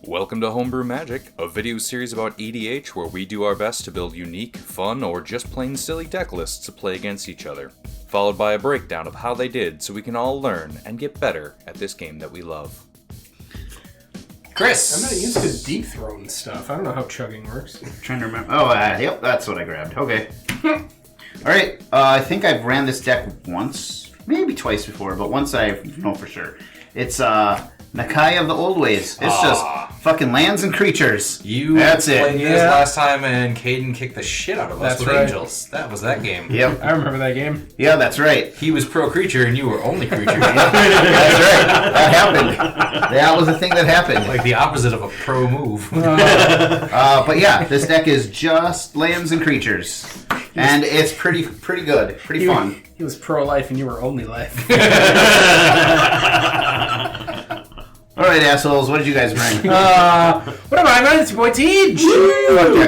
Welcome to Homebrew Magic, a video series about EDH where we do our best to build unique, fun, or just plain silly deck lists to play against each other, followed by a breakdown of how they did so we can all learn and get better at this game that we love. Chris! I'm not used to deep throwing stuff. I don't know how chugging works. I'm trying to remember. Oh, yep, that's what I grabbed. Okay. Alright, I think I've ran this deck once, maybe twice before, but once I know for sure. It's Nikya of the Old Ways. It's just fucking lands and creatures. That's it. Played this last time and Caden kicked the shit out of us with right. Angels. That was that game. Yep. I remember that game. Yeah, that's right. He was pro creature and you were only creature. That's right. That happened. That was the thing that happened. Like the opposite of a pro move. But yeah, this deck is just lands and creatures. And it's pretty good. Pretty fun. He was pro-life and you were only life. Alright, assholes, what did you guys bring? What am I? Man, it's your boy Teej.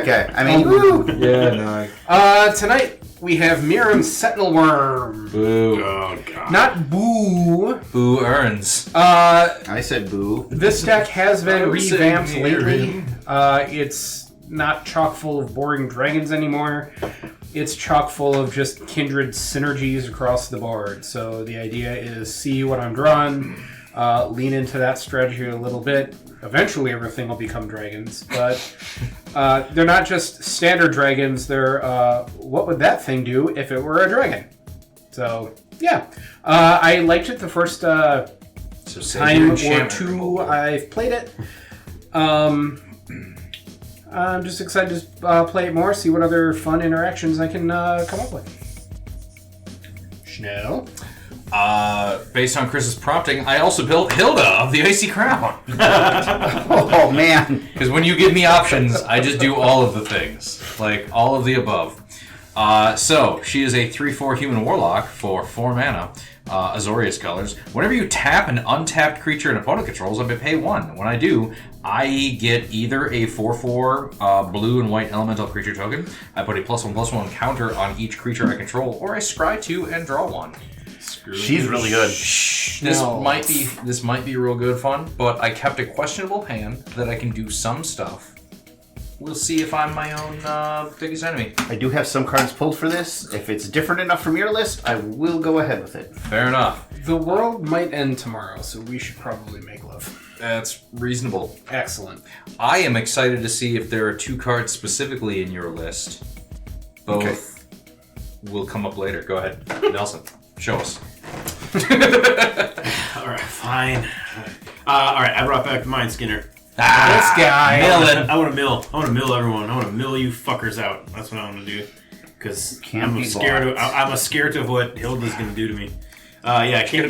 Okay. I mean, woo. Yeah, no. Tonight we have Miirym Sentinel Worm. Boo. Oh, God. Not boo. Boo earns. I said boo. This deck has been I would say revamped Miirym. lately. It's not chock full of boring dragons anymore. It's chock full of just kindred synergies across the board. So the idea is see what I'm drawing, lean into that strategy a little bit. Eventually everything will become dragons, but they're not just standard dragons. They're what would that thing do if it were a dragon? So yeah, I liked it the first time or two I've played it. I'm just excited to play it more, see what other fun interactions I can come up with. Schnell? Based on Chris's prompting, I also built Hylda of the Icy Crown. Oh, man. Because when you give me options, I just do all of the things. Like, all of the above. So, she is a 3/4 human warlock for 4 mana. Azorius colors. Whenever you tap an untapped creature an opponent controls, I may pay 1. When I do, I get either a 4/4 blue and white elemental creature token, I put a +1/+1 counter on each creature I control, or I scry 2 and draw 1. She's really good. This might be real good fun, but I kept a questionable hand that I can do some stuff. We'll see if I'm my own biggest enemy. I do have some cards pulled for this. If it's different enough from your list, I will go ahead with it. Fair enough. The world might end tomorrow, so we should probably make love. That's reasonable. Excellent. I am excited to see if there are 2 cards specifically in your list. Both will come up later. Go ahead, Nelson. Show us. Alright, fine. Alright, I brought back the Mindskinner. This guy. I want to mill everyone. I want to mill you fuckers out. That's what I want to do. Because I'm scared of what Hylda's going to do to me.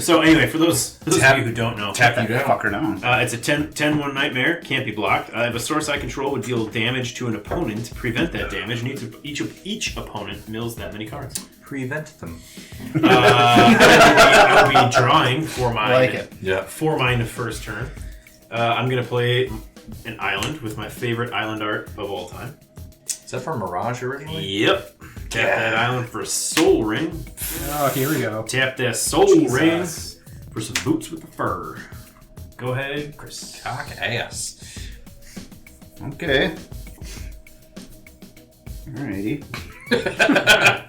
So anyway, for those of you who don't know, Tap you That down. fucker down. it's a 10-1 nightmare. Can't be blocked. If a source I control would deal damage to an opponent, to prevent that damage, each opponent mills that many cards. Prevent them. I will be drawing for my I like it. Yeah. for mine first turn. I'm going to play an island with my favorite island art of all time. Is that from Mirage originally? Yep. Tap that island for Soul Ring. Oh, here we go. Tap that Soul Jesus. Ring for some boots with the fur. Go ahead, Chris. Cock ass. Okay. Alrighty.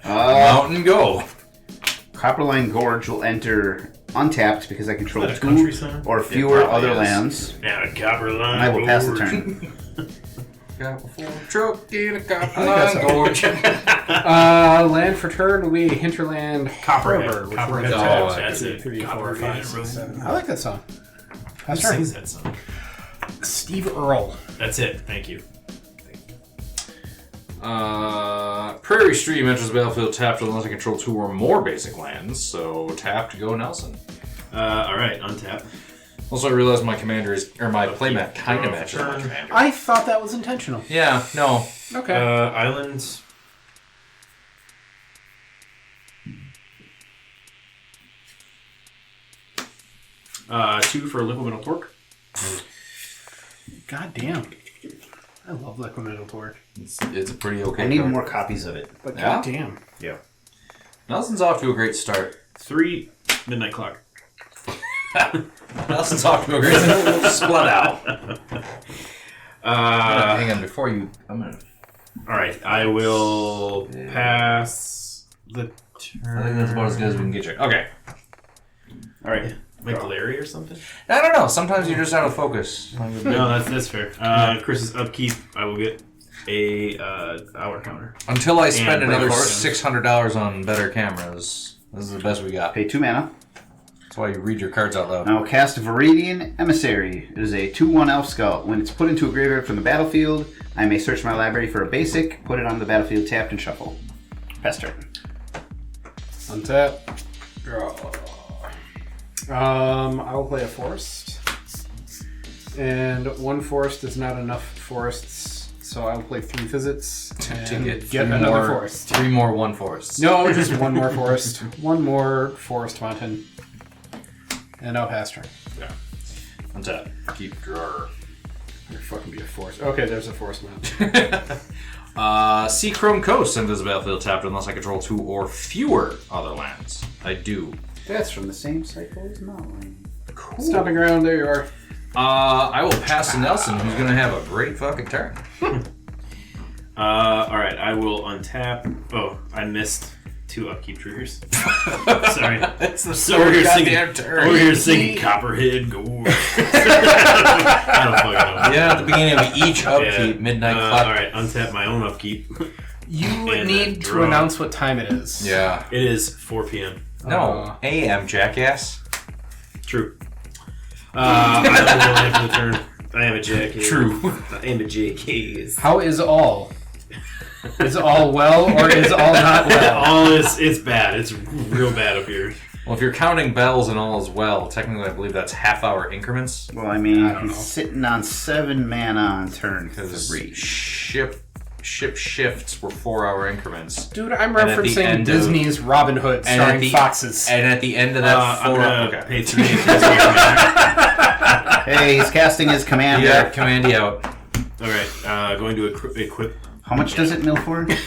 Mountain go. Copperline Gorge will enter untapped because I control Is that a country 2 song? or It fewer probably other is. lands. Now, Copperline. And I will pass the Gorge. turn. Got a full truck in a copper that's line all. gorge. Land for turn will be Hinterland Copperhead. Harbor, which Copperhead. will Oh, go That's 2, it. 3, 4, Copperhead. 5, 6, 7. I like that song. Who That's right. sings that song? Steve Earle. That's it. Thank you. Prairie Stream enters the battlefield tapped unless I control 2 or more basic lands. So tapped, go Nelson. Alright, untap. Also, I realized my commander is, or my playmat kind of matches my commander. I thought that was intentional. Yeah, no. Okay. Islands. Two for Liquid Metal Torque. God damn. I love Liquid Metal Torque. It's a pretty okay I need card. more copies of it. But Yeah? god damn. Yeah. Nelson's off to a great start. 3 Midnight Clock. Nelson, talk to a great split out. Hang on, before you... I'm gonna... Alright, I will pass the turn. I think that's about as good as we can get you. Okay. Alright. Like Larry or something? I don't know. Sometimes you're just out of focus. No, that's fair. Chris's upkeep, I will get a hour counter. Until I spend And another course. $600 on better cameras. This is the best we got. Pay 2 mana. That's why you read your cards out loud. Now cast Viridian Emissary. It is a 2/1 Elf Scout. When it's put into a graveyard from the battlefield, I may search my library for a basic, put it on the battlefield tapped, and shuffle. Pass turn. Untap. Draw. I will play a forest. And 1 forest is not enough forests, so I will play 3 visits and To get another forest. 3 more 1 forests. No, just 1 more forest. 1 more forest mountain. And I'll pass turn. Yeah. Untap. Keep drawer. There fucking be a forest. Okay, there's a forest mountain. Sea Chrome Coast enters the battlefield tapped unless I control 2 or fewer other lands. I do. That's from the same cycle as mine. Cool. Stomping ground, there you are. I will pass to Nelson, who's going to have a great fucking turn. Alright, I will untap. Oh, I missed 2 upkeep triggers. Sorry. It's the Over here singing Copperhead Gold. I don't fucking know. Yeah, at the beginning of each upkeep, midnight clock. Alright, untap my own upkeep. You And need to draw. announce what time it is. Yeah. It is 4 p.m. No, AM, jackass. True. I don't know after the turn. I am a jackass. True. I am a jackass. How is all? Is all well or is all not well? All is it's bad. It's real bad up here. Well, if you're counting bells and all as well, technically I believe that's half-hour increments. Well, I mean, I don't he's know. sitting on 7 mana on turn Because 3. ship shifts were 4-hour increments. Dude, I'm And at the referencing end of- Disney's Robin Hood And at starring the- foxes. And at the end of that I'm 4 gonna pay 3. Hey, he's casting his commander. Yeah, command you out. All right, going to equip. How much does it mill for? Thank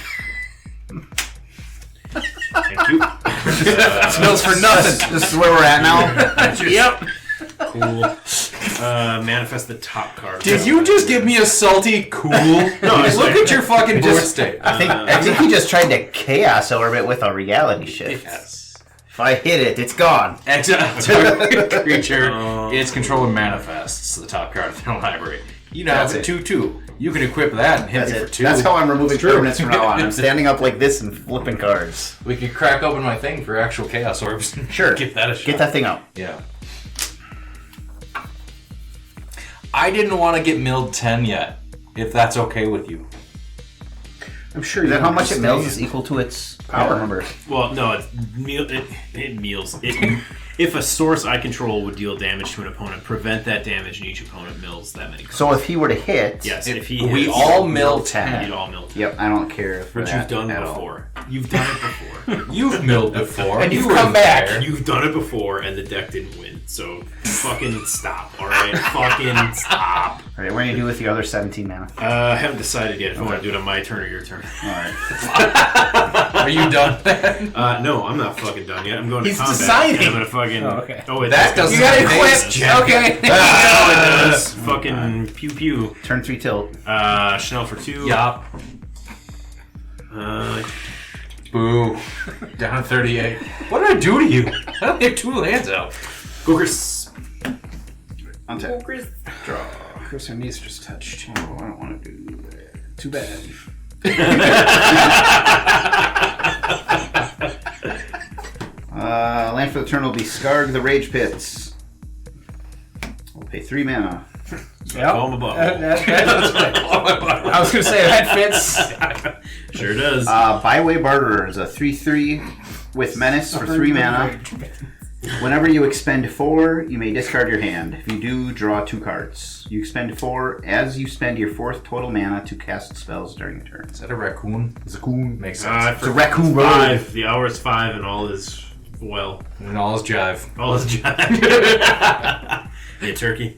you. Smells for nothing. This is where we're at now. Yep. Cool. Manifest the top card. Did you just give me a salty cool? No, look at your fucking board state. I think he just tried to chaos orbit with a reality shift. Yes. If I hit it, it's gone. Exile creature. Its controller manifests the top card of the library. You now have a That's it. 2/2. You can equip that and hit That's me for it. 2. That's how I'm removing permanents from now on. I'm standing up like this and flipping cards. We could crack open my thing for actual chaos orbs. Sure. Give that a shot. Get that thing up. Yeah. I didn't want to get milled 10 yet, if that's okay with you. I'm sure Is you that how much it mills understand. is equal to its power number? Well, no, it meals. If a source I control would deal damage to an opponent, prevent that damage, and each opponent mills that many cards. So if he were to hit, Yes, if he We hits, all mill you'd 10. all mill 10. Yep, I don't care for Which that you've done at all. before. You've done it before. You've milled before. And you've You were come back. there. You've done it before, and the deck didn't win. So fucking stop, all right? Fucking stop. All right, what are you going to do with the other 17 mana? I haven't decided yet if I want to do it on my turn or your turn. All right. Are you done then? No, I'm not fucking done yet. I'm going He's to combat. deciding. And I'm gonna fucking. Oh, okay. Oh, wait, That that's doesn't You gotta make quit. sense, Jack. Okay. Oh, it does. Fucking pew pew. Turn 3 tilt. Chanel for 2. Yup. Boo. Down to 38. What did I do to you? I only have 2 lands out. Go Chris. Untap. Draw. Chris, her knees just touched. Oh, I don't want to do that. Too bad. Land for the turn will be Scarg the Rage Pits. We'll pay 3 mana. Yeah. Call him above. I was going to say that fits. Sure does. Byway Barterer is a 3/3 with Menace for 3 mana. Whenever you expend 4, you may discard your hand. If you do, draw 2 cards. You expend 4 as you spend your 4th total mana to cast spells during the turn. Is that a raccoon? It's a cool. Makes sense. It's a raccoon road. 5. The hour is 5, and all is well. And all his jive. All is jive. Yeah, turkey.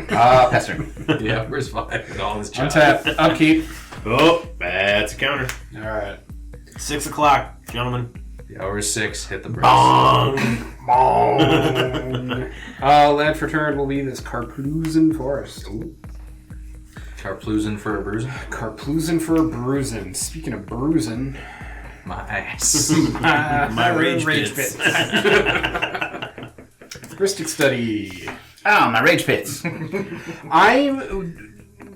Pass turn. Yeah, where's 5? And all his jive. Untap. Upkeep. Oh, that's a counter. All right. 6 o'clock, gentlemen. The hour is 6. Hit the brakes. Bong! Land for turn will be this Carplusin Forest. Ooh. Carplusin for a bruising? Carplusin for a bruising. Speaking of bruising, My ass. My rage pits. heuristic study. Oh, my rage pits. I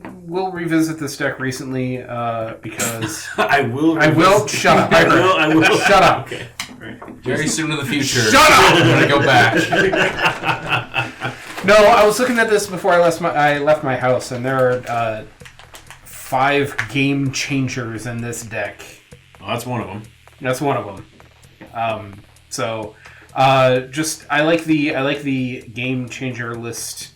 will revisit this deck recently because I will. Shut up. I will. Shut up. Okay. Right. Very soon in the future. Shut up! I'm gonna go back. No, I was looking at this before I left my house, and there are 5 game changers in this deck. Oh, that's one of them. That's one of them. I like the game changer list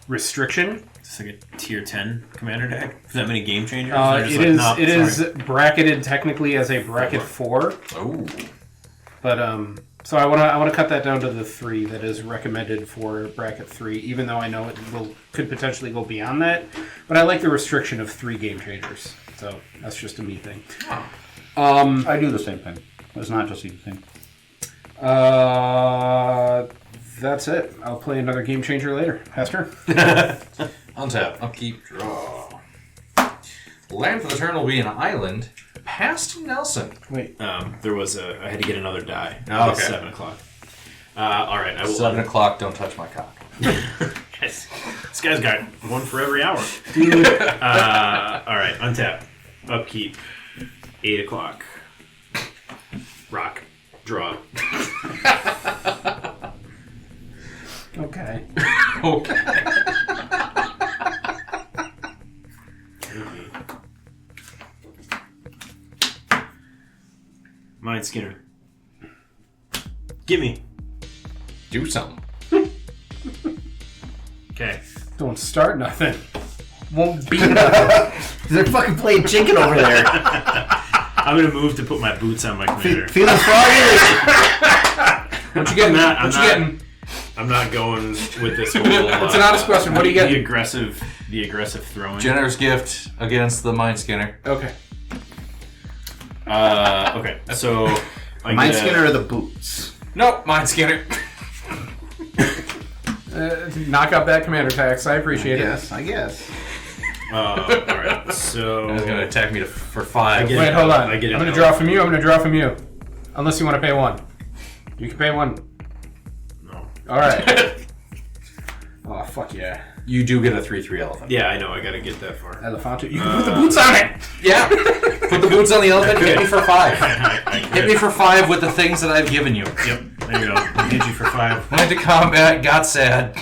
restriction. It's like a tier 10 commander deck. Is that many game changers? It is bracketed technically as a bracket 4. Oh. But so I want to cut that down to the 3 that is recommended for bracket 3, even though I know it could potentially go beyond that. But I like the restriction of 3 game changers. So that's just a me thing. I do the same thing. It's not just you thing. That's it. I'll play another game changer later. Pastor? Untap. Upkeep. Draw. Land for the turn will be an island. Past Nelson. Wait. There was I had to get another die. Oh, It's okay. 7 o'clock. All right. I will. 7 o'clock. Don't touch my cock. Yes. This guy's got one for every hour. Dude. All right. Untap. Upkeep. 8 o'clock. Rock. Draw. Okay. Okay. Mindskinner. Gimme. Do something. Okay. Don't start nothing. Won't be nothing. They're fucking playing chicken over there. I'm gonna move to put my boots on my commander. Feeling froggy? What you getting? I'm What you getting? I'm not going with this whole. It's an honest question. What do you The get? aggressive throwing. Generous gift against the Mindskinner. Okay. Okay. So. Mindskinner or the boots? Nope, Mindskinner. Knock out that commander tax. I appreciate it. Yes, I guess. All right. So. He's gonna attack me for 5. get Wait, hold on. I get I'm it going to now. draw from you. I'm going to draw from you. Unless you want to pay 1. You can pay 1. No. All right. Oh, fuck yeah. You do get a 3/3 elephant. Yeah, I know. I gotta get that far. Elefanto. You can put the boots on it. Yeah. Put the boots on the elephant. Hit me for 5. Hit me for 5 with the things that I've given you. Yep. There you go. I hit you for 5. Went to combat. Got sad.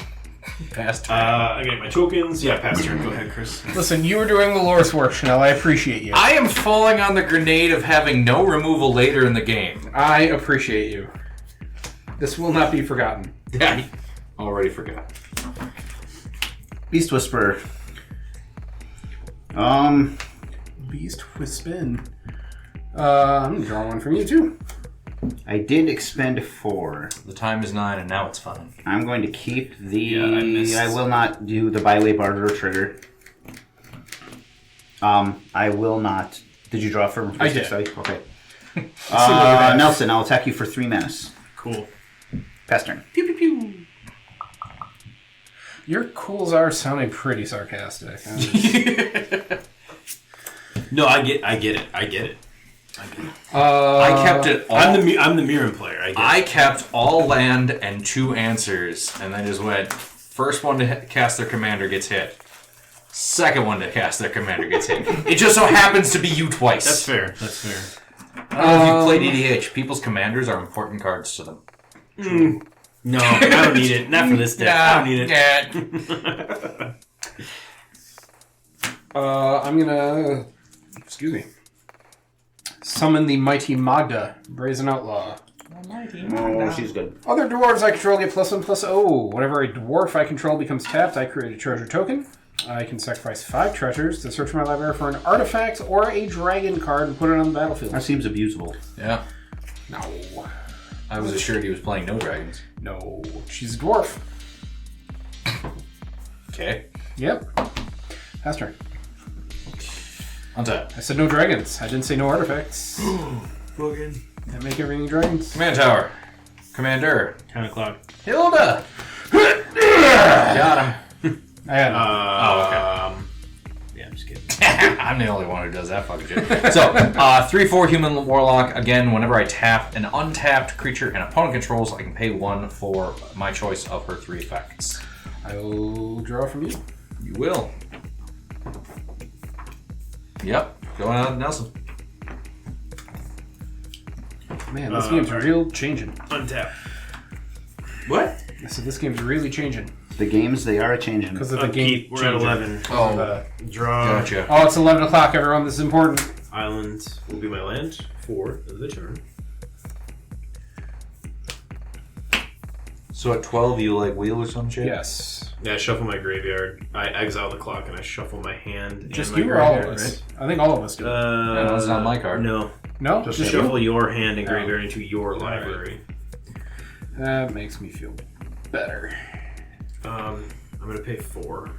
Passed. I get my tokens. Yeah, pass turn. Go ahead, Chris. Listen, you were doing the Lore's work, Chanel. I appreciate you. I am falling on the grenade of having no removal later in the game. I appreciate you. This will not be forgotten. Yeah. Already forgot. Beast Whisperer. Beast with spin. I'm gonna draw 1 from you too. I did expend 4. The time is 9 and now it's fine. I'm going to keep the... Yeah, I missed. I will not do the byway barter trigger. I will not... Did you draw for I did. Study? Okay. that. Nelson, I'll attack you for 3 menace. Cool. Pass turn. Pew pew pew. Your cools are sounding pretty sarcastic. No, I get it. I kept it all. I'm the Miirym player. I kept all land and 2 answers, and then just went, first one to cast their commander gets hit. Second one to cast their commander gets hit. It just so happens to be you twice. That's fair. That's fair. I don't know if you played EDH. People's commanders are important cards to them. No, I don't need it. Not for this deck. I don't need it. I'm gonna... Excuse me. Summon the Mighty Magda, Brazen Outlaw. Oh, she's good. Other dwarves I control get +1/+0. Whenever a dwarf I control becomes tapped, I create a treasure token. I can sacrifice 5 treasures to search my library for an artifact or a dragon card and put it on the battlefield. That seems abusable. Yeah. No. I was assured he was playing no dragons. No. She's a dwarf. Okay. Yep. Pass turn. On top. I said no dragons. I didn't say no artifacts. Fucking. And make everything dragons. Command tower. Commander. 10 o'clock. Hylda! Got him. I had Yeah, I'm just kidding. I'm the only one who does that fucking shit. So, 3/4 human warlock. Again, whenever I tap an untapped creature an opponent controls, I can pay 1 for my choice of her 3 effects. I will draw from you. You will. Yep. Going out, Nelson. Man, this game's real changing. Untap. What? I said this game's really changing. The games, they are changing. Because of the game. We're at 11. Draw. Gotcha. Oh, it's 11 o'clock, everyone. This is important. Island will be my land for the turn. So at 12, you like wheel or some shit? Yes. Yeah, I shuffle my graveyard. I exile the clock and I shuffle my hand. Just and my you or all of graveyard, us? I think all of us do. Yeah, that's not my card. No. No? Just shuffle your hand and graveyard into your library. That makes me feel better. I'm gonna pay 4.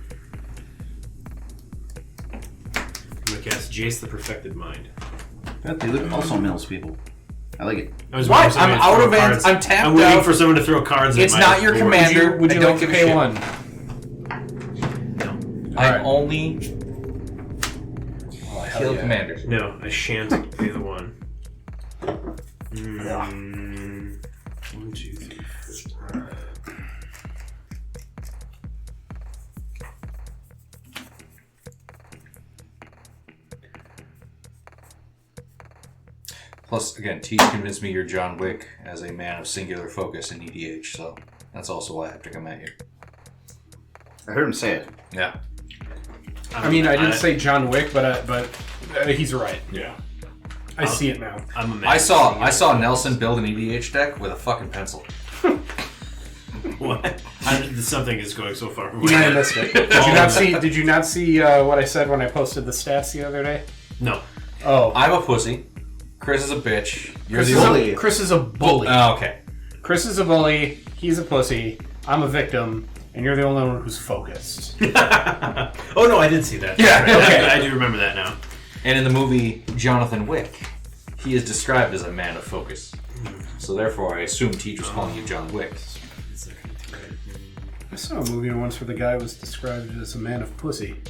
I'm gonna cast Jace the Perfected Mind. That dude also mills people. I like it. I was What? waiting for I'm someone to out throw of it. cards. I'm tapped I'm waiting out. for someone to throw cards. It's at my not your board. commander. Would you I don't like to give a pay shit. 1? No. I Alright. only Oh, kill commanders. No, I shan't pay the 1. 1, 2, 3, 4. Plus, again, Teach convinced me you're John Wick as a man of singular focus in EDH, so that's also why I have to come at you. I heard him say it. Yeah. I mean, I didn't say John Wick, but he's right. Yeah. I see it now. I'm a man. I saw Nelson build an EDH deck with a fucking pencil. What? Something is going so far. You might have missed it. Did you not see what I said when I posted the stats the other day? No. Oh. I'm a pussy. Chris is a bitch. You're Chris is a bully. Oh, okay. Chris is a bully. He's a pussy. I'm a victim. And you're the only one who's focused. Oh, no, I did see that. Yeah. Right. Okay. I do remember that now. And in the movie Jonathan Wick, he is described as a man of focus. So therefore, I assume Teach was calling you John Wick. I saw a movie once where the guy was described as a man of pussy.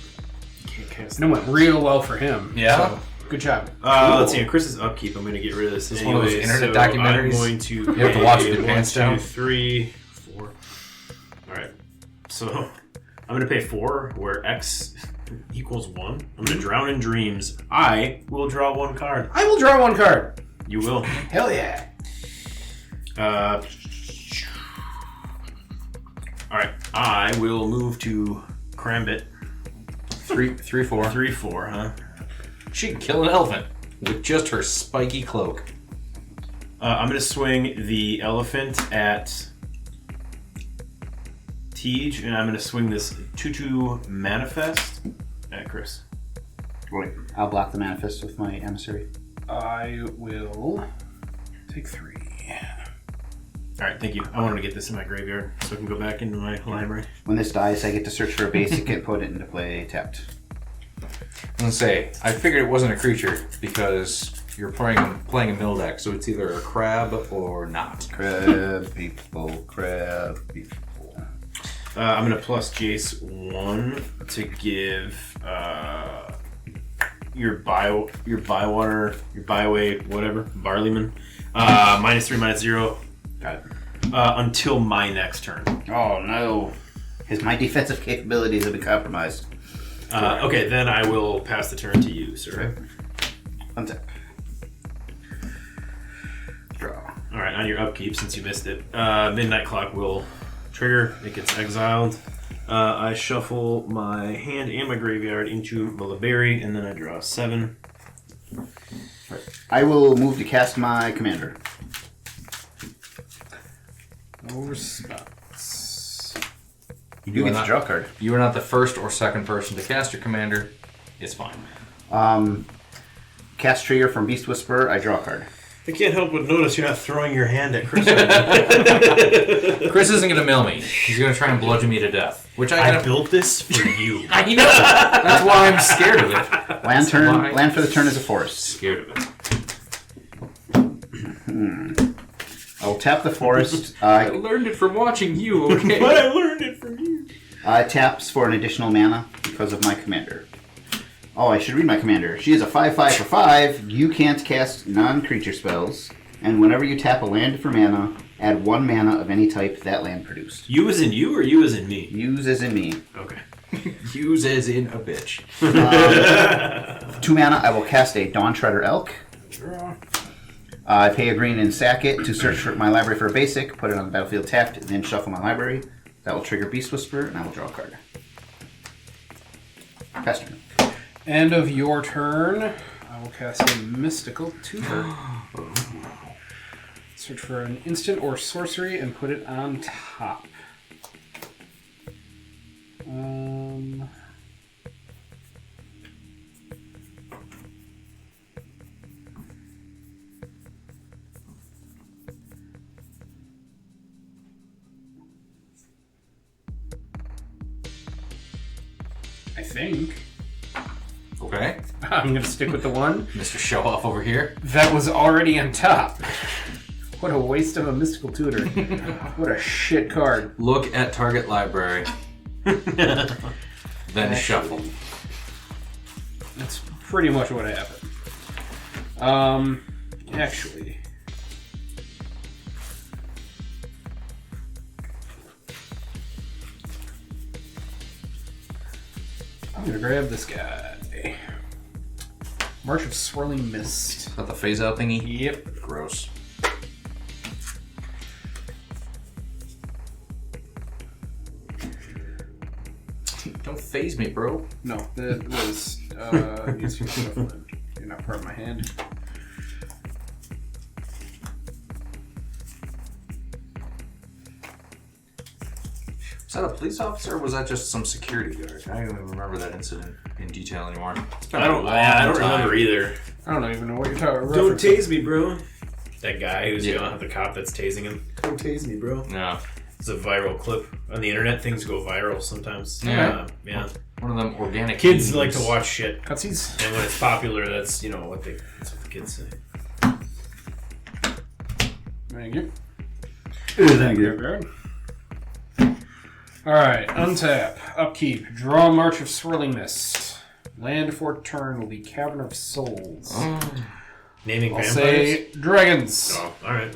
And it went real well for him. Yeah? So, good job. Let's see. On Chris's upkeep, I'm going to get rid of this. This is one of those internet documentaries. I'm going to You have to watch with your pay pants 1, down. 2, 3, 4. All right. So I'm going to pay 4, where X equals 1. I'm going to drown in dreams. I will draw 1 card. I will draw 1 card. You will. Hell yeah. All right. I will move to Crambit. 3, 4. 3, 4, huh? She can kill an elephant with just her spiky cloak. I'm going to swing the elephant at Tej, and I'm going to swing this 2/2 manifest at Chris. Wait, I'll block the manifest with my emissary. I will take 3. All right, thank you. I wanted to get this in my graveyard so I can go back into my library. When this dies, I get to search for a basic and put it into play tapped. I'm going to say, I figured it wasn't a creature because you're playing a mill deck, so it's either a crab or not. Crab people, crab people. I'm going to plus Jace 1 to give your Bywater, your Byway, whatever, Barleyman, -3, -0. Got it. Until my next turn. Oh no. My defensive capabilities have been compromised. Okay, then I will pass the turn to you, sir. Untap. Draw. All right, on your upkeep, since you missed it, Midnight Clock will trigger. It gets exiled. I shuffle my hand and my graveyard into Bullaberry, and then I draw 7. I will move to cast my commander. No response. You do get to draw a card. You are not the first or second person to cast your commander. It's fine. Cast trigger from Beast Whisperer. I draw a card. I can't help but notice you're not throwing your hand at Chris. Chris isn't going to mill me. He's going to try and bludgeon me to death. Which I built this for you. I know. That's why I'm scared of it. Land for the turn is a forest. Scared of it. I'll tap the forest. I learned it from watching you, okay? But I learned it from you. Taps for an additional mana because of my commander. Oh, I should read my commander. She is a 5/5 for 5. You can't cast non-creature spells. And whenever you tap a land for mana, add 1 mana of any type that land produced. You as in you or you as in me? Use as in me. Okay. Use as in a bitch. 2 mana, I will cast a Dawn Treader Elk. I pay a green and sack it to search for my library for a basic, put it on the battlefield tapped, and then shuffle my library. That will trigger Beast Whisperer, and I will draw a card. Pass turn. End of your turn. I will cast a Mystical Tutor. Search for an instant or sorcery and put it on top. I think Okay. I'm going to stick with the one Mr. Show Off over here. that was already on top. What a waste of a Mystical Tutor. What a shit card. Look at target library. Then shuffle. That's pretty much what happened. Actually. I'm gonna grab this guy. March of Swirling Mist. Is that the phase out thingy? Yep. Gross. Don't phase me, bro. No, that was you're not part of my hand. Was that a police officer or was that just some security guard? I don't even remember that incident in detail anymore. It's been I don't remember either. I don't even know what you're talking about. Don't tase me, bro. That guy who's yelling at the cop that's tasing him. Don't tase me, bro. Yeah. It's a viral clip on the internet. Things go viral sometimes. Yeah. Yeah. One of them organic Kids memes. like to watch shit, Cutsies. and when it's popular, that's what the kids say. Thank you. Thank you. Alright, untap, upkeep, draw March of Swirling Mist. Land for turn will be Cavern of Souls. Naming I'll vampires. say dragons. Oh, all right.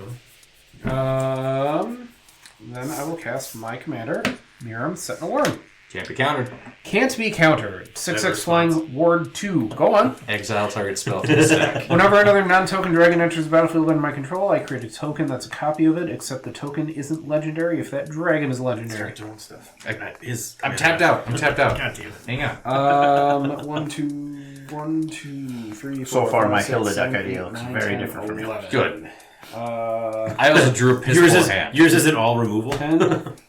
Well. Then I will cast my commander, Miirym, Sentinel Worm. Can't be countered. Can't be countered. 6/6 Never flying ward 2. Go on. Exile target spell to the stack. Whenever another non-token dragon enters the battlefield under my control, I create a token that's a copy of it, except the token isn't legendary if that dragon is legendary. Doing stuff. I'm tapped out. God damn it. Hang on. 1, 2, 3, 4. So far, 5, my 6, Hilda 7, deck 8, idea looks 9, very 10, different from 11. Good. I also drew a piss Yours hand. isn't all removal. 10,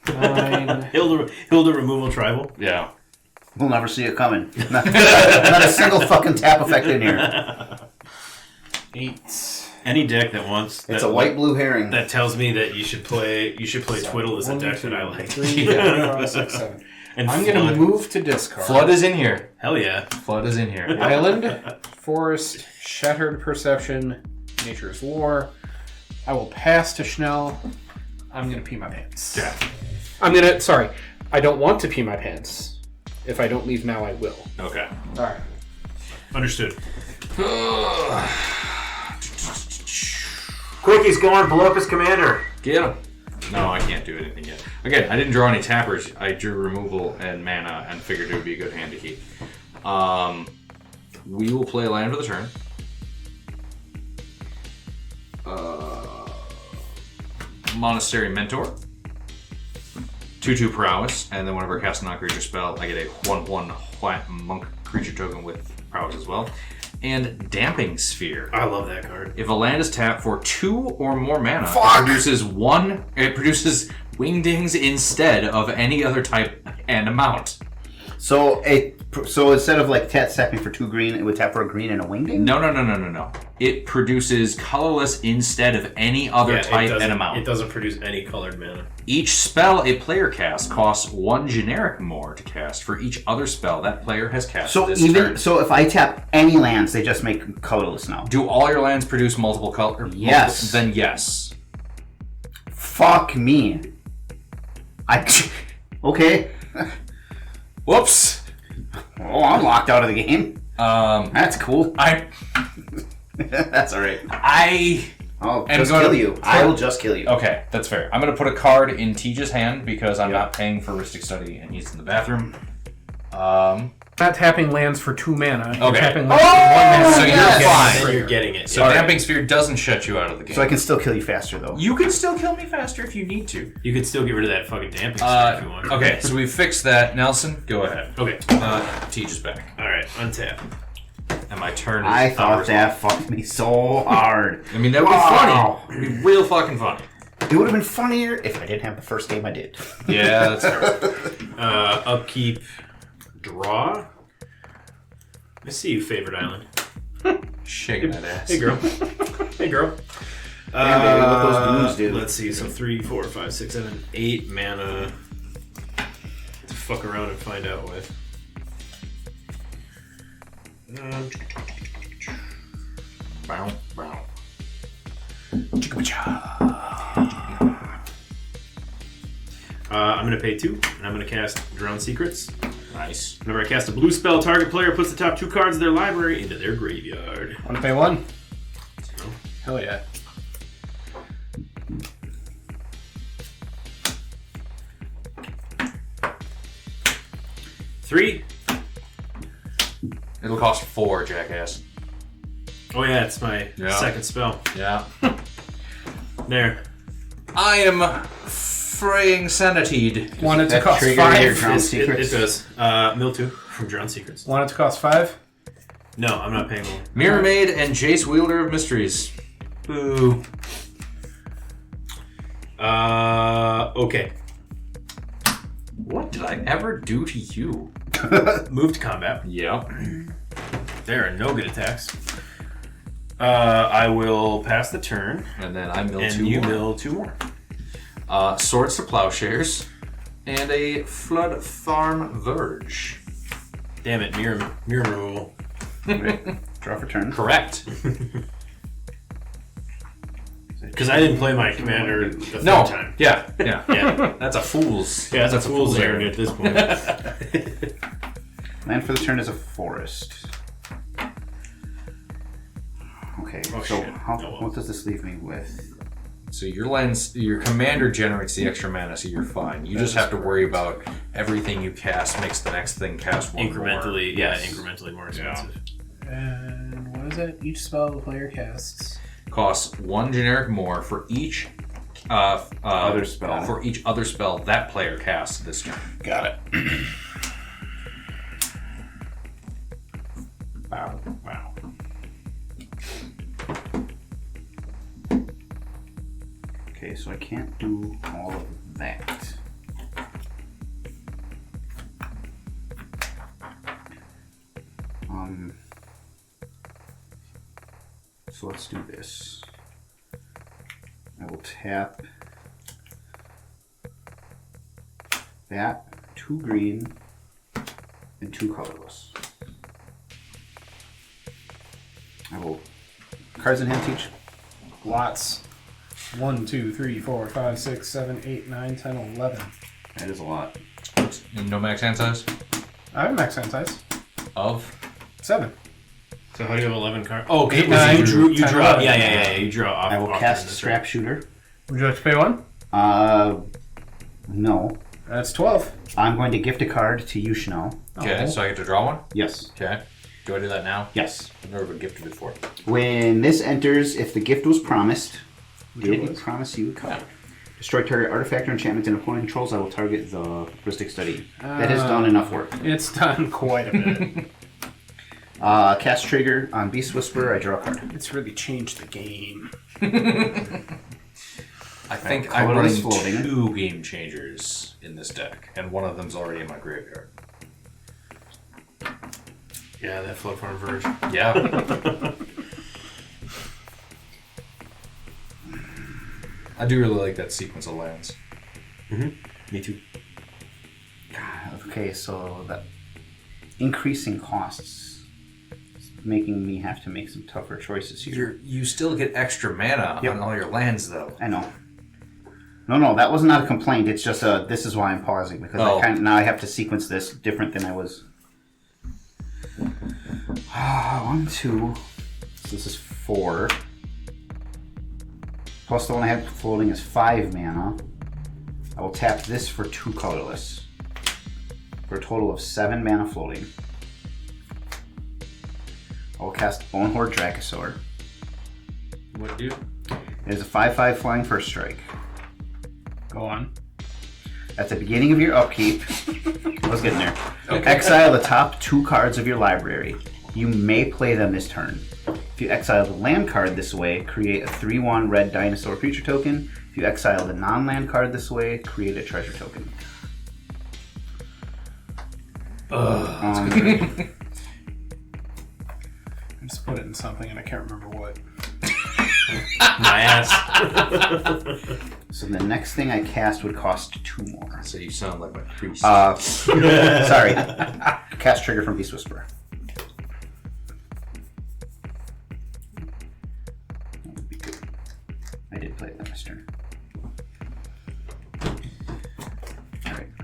9, Hilda removal tribal. Yeah. We'll never see it coming. Not a single fucking tap effect in here. 8. Any deck that wants It's a white-blue herring. that tells me that you should play Twiddle as a deck that I like. 3, 4, 5, 6, 7. And I'm going to Flood. move to discard. Flood is in here. Hell yeah. Flood is in here. Island, Forest, Shattered Perception, Nature's War. I will pass to Schnell. I'm going to pee my pants. Yeah. I don't want to pee my pants. If I don't leave now, I will. Okay. Alright. Understood. Quick, he's going to blow up his commander. Get him. No, I can't do anything yet. Again, I didn't draw any tappers. I drew removal and mana and figured it would be a good hand to keep. We will play a land for the turn. Monastery Mentor. 2/2 prowess, and then whenever I cast a non-creature spell, I get a 1/1 white monk creature token with prowess as well. And Damping Sphere. I love that card. If a land is tapped for 2 or more mana, it produces wingdings instead of any other type and amount. So instead of like tapping for 2 green, it would tap for a green and a wingding? No. It produces colorless instead of any other type and amount. It doesn't produce any colored mana. Each spell a player casts costs 1 generic more to cast for each other spell that player has cast this turn. So if I tap any lands, they just make colorless now. Do all your lands produce multiple colors? Yes. Then yes. Fuck me. Okay. Whoops. Oh, I'm locked out of the game. That's cool. That's all right. I'll just kill you. I will just kill you. Okay, that's fair. I'm going to put a card in Tej's hand because I'm not paying for Ristic Study and he's in the bathroom. Not tapping lands for 2 mana. You're Okay. tapping lands for 1 mana. So you're fine. Then you're getting it. So Damping Sphere doesn't shut you out of the game. So I can still kill you faster, though. You can still kill me faster if you need to. You could still get rid of that fucking damping sphere if you want. Okay, so we fixed that. Nelson, go ahead. Okay. Tej is back. Alright, untap. And my turn is I thought hours that fucked me so hard. I mean, that would be funny. It would be real fucking funny. It would have been funnier if I didn't have the first game I did. Yeah, that's fair. Upkeep, draw. I see you, favorite island. Shaking that ass. Hey, girl. Hey, girl. Yeah, baby, what those dudes do. Let's see. So 3, 4, 5, 6, 7, 8 mana to fuck around and find out with. Bow, bow. I'm going to pay 2, and I'm going to cast Drown Secrets. Nice. Whenever I cast a blue spell, target player puts the top 2 cards of their library into their graveyard. Want to pay 1? No. Hell yeah. Three. It'll cost 4, jackass. Oh yeah, it's my second spell. Yeah. There. I am fraying sanitied. Want it to That cost trigger 5? your Drown It Secrets? does. Mill 2 from Drown Secrets. Want it to cost 5? No, I'm not paying more. Mirror Maid and Jace Wielder of Mysteries. Boo. Okay. What did I ever do to you? Move to combat. Yep. There are no good attacks. I will pass the turn, And then I mill and 2 you more. mill 2 more. Swords to Plowshares. And a Flood Farm Verge. Damn it, Miirym removal. Draw for turn. Correct. Because I didn't play my commander the third No. time. Yeah. Yeah. That's a fool's. Yeah, that's a fool's errand errand at this point. Land for the turn is a forest. Okay, Oh, so shit. what does this leave me with? So your commander generates the extra mana, so you're fine. You just have to worry about everything you cast makes the next thing cast one Incrementally, more. incrementally more expensive. And what is it? Each spell the player casts. Costs 1 generic more for each Other spell. For each other spell that player casts this turn. Got it. Wow. Okay, so I can't do all of that. So let's do this. I will tap that, 2 green, and 2 colorless. I will cards in hand teach. Lots. 1, 2, 3, 4, 5, 6, 7, 8, 9, 10, 11. That is a lot. And no max hand size? I have max hand size. Of? 7. So how do you have 11 cards? Oh, okay. 8, 9, you drew. 10, draw. 11. Yeah. You draw off. I will off cast turn, Strap Shooter. Would you like to pay 1? No. That's 12. I'm going to gift a card to you, Chanel. Okay, Oh. so I get to draw one? Yes. Okay. Do I do that now? Yes. I've never been gifted before. When this enters, if the gift was promised, did it he was. promise you a card? Destroy target artifact or enchantment and opponent controls. I will target the Ristic Study. That has done enough work. It's done quite a bit. Cast trigger on Beast Whisperer. I draw a card. It's really changed the game. I think I'm colorless running floating. 2 game changers in this deck, and one of them's already in my graveyard. Yeah, that Flood Farm Verge. Yeah. I do really like that sequence of lands. Me too. Okay, so the increasing costs is making me have to make some tougher choices here. You still get extra mana on all your lands, though. I know. No, that was not a complaint. It's just this is why I'm pausing, because now I have to sequence this different than I was. 1, 2. So this is 4. Plus the one I have floating is 5 mana. I will tap this for 2 colorless. For a total of 7 mana floating. I will cast Bonehorde Dracosaur. What do you do? It is a 5/5 flying first strike. Go on. At the beginning of your upkeep, I was getting there. Okay. Exile the top 2 cards of your library. You may play them this turn. If you exile the land card this way, create a 3/1 red dinosaur creature token. If you exile the non-land card this way, create a treasure token. I just put it in something and I can't remember what. My ass. So the next thing I cast would cost 2 more. So you sound like my priest. Sorry. Cast trigger from Beast Whisperer. That would be good. I did play it that this turn. Alright. I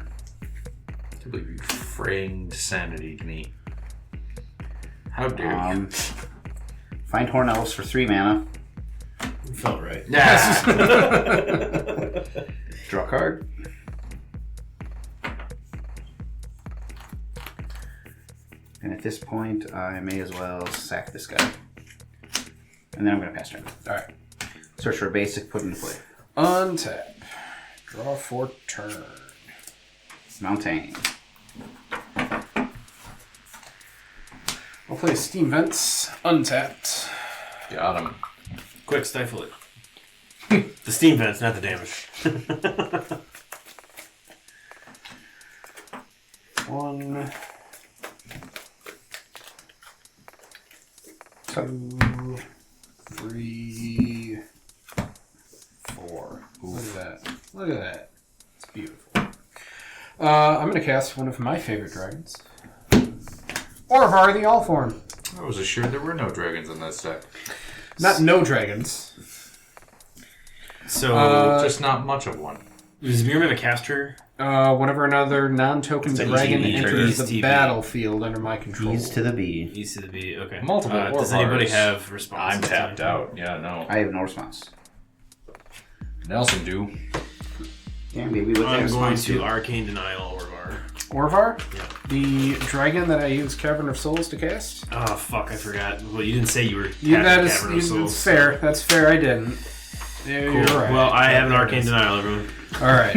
can't believe you framed sanity to me. How dare you? Find Horn Elves for 3 mana. Felt right. Yeah. Draw a card. And at this point, I may as well sack this guy. And then I'm going to pass turn. Alright. Search for a basic, put into play. Untap. Draw for turn. Mountain. I'll play Steam Vents. Untapped. Got him. Quick, stifle it. The steam vents, not the damage. 1, 2, 3, 4. Look at that. Look at that. It's beautiful. I'm going to cast one of my favorite dragons. Orvar the Allform. I was assured there were no dragons in this deck. Not no dragons. So, Just not much of one. does Miirym have a caster? Whenever another non-token It's an dragon ETB trigger. enters the ETB. battlefield under my control. Ease to the B. East of the B, okay. Multiple Does Orvars. anybody have response? I'm tapped out. Yeah, no. I have no response. Nelson do. Yeah, maybe with that I'm going response to too. Arcane Denial Orvar. Orvar? Yeah. The dragon that I use Cavern of Souls to cast? Oh, fuck, I forgot. Well, you didn't say you were Yeah, that tapping is Cavern of Souls. that's fair. That's fair, I didn't. Yeah, Cool. You're right. Well, I have an There it Arcane is. Denial, everyone. Alright.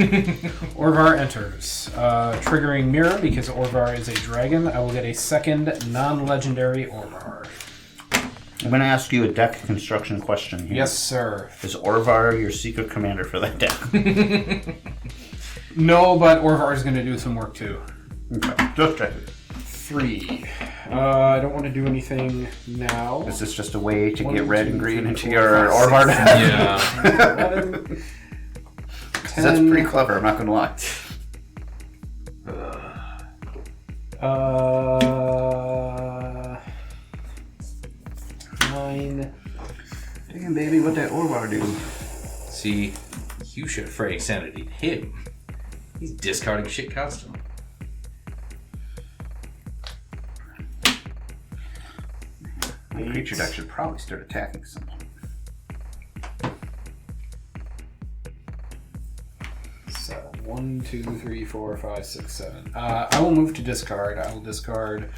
Orvar enters. Triggering Miirym because Orvar is a dragon. I will get a second non-legendary Orvar. I'm going to ask you a deck construction question here. Yes, sir. Is Orvar your secret commander for that deck? No, but Orvar is going to do some work too. Okay. Just check it. 3. I don't want to do anything now. Is this just a way to 1, get red 2, and green 3, into 4, your 5, Orvar 6, deck? 11, 10, That's pretty clever, I'm not going to lie. 9. Damn, baby, what that Orvar do? See, you should have framed sanity to him. He's discarding shit constantly. My creature deck should probably start attacking someone. So 1, 2, 3, 4, 5, 6, 7. I will move to discard. I will discard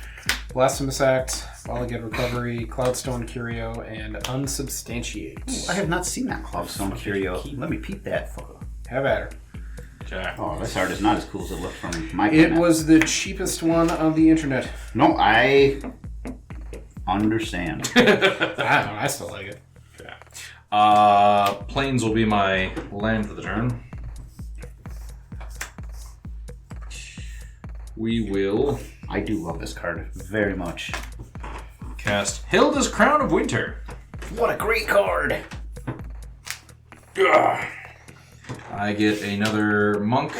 Blasphemous Act, Volleyhead Recovery, Cloudstone Curio, and Unsubstantiate. I have not seen that Cloudstone Curio. Let me peep that fucker. Have at her. Jack. Oh, this art is not as cool as it looked from my It planet. was the cheapest one on the internet. No, I understand. I don't know. I still like it. Plains will be my land for the turn. We will. I do love this card very much. cast Hylda's Crown of Winter. What a great card! Ugh. I get another monk.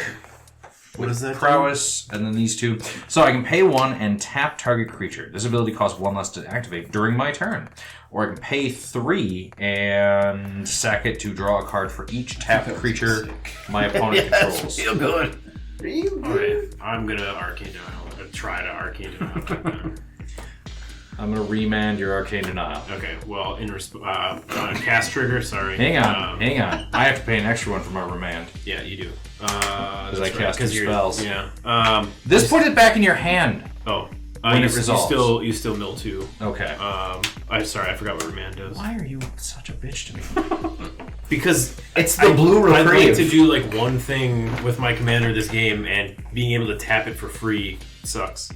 What is that? Prowess, and then these two. So I can pay 1 and tap target creature. This ability costs 1 less to activate during my turn. Or I can pay 3 and sack it to draw a card for each tapped creature my opponent controls. Feel good. Alright, I'm gonna Arcane Denial. I'm gonna try to Arcane Denial. I'm going to remand your Arcane Denial. Okay, well, cast trigger, sorry. Hang on. I have to pay an extra one for my remand. Yeah, you do. Because I cast 2 spells. Yeah. This put it back in your hand. Oh. When it resolves. You still mill 2. Okay. I forgot what remand does. Why are you such a bitch to me? Because it's the blue reprieve. I'd like to do like one thing with my commander this game, and being able to tap it for free sucks.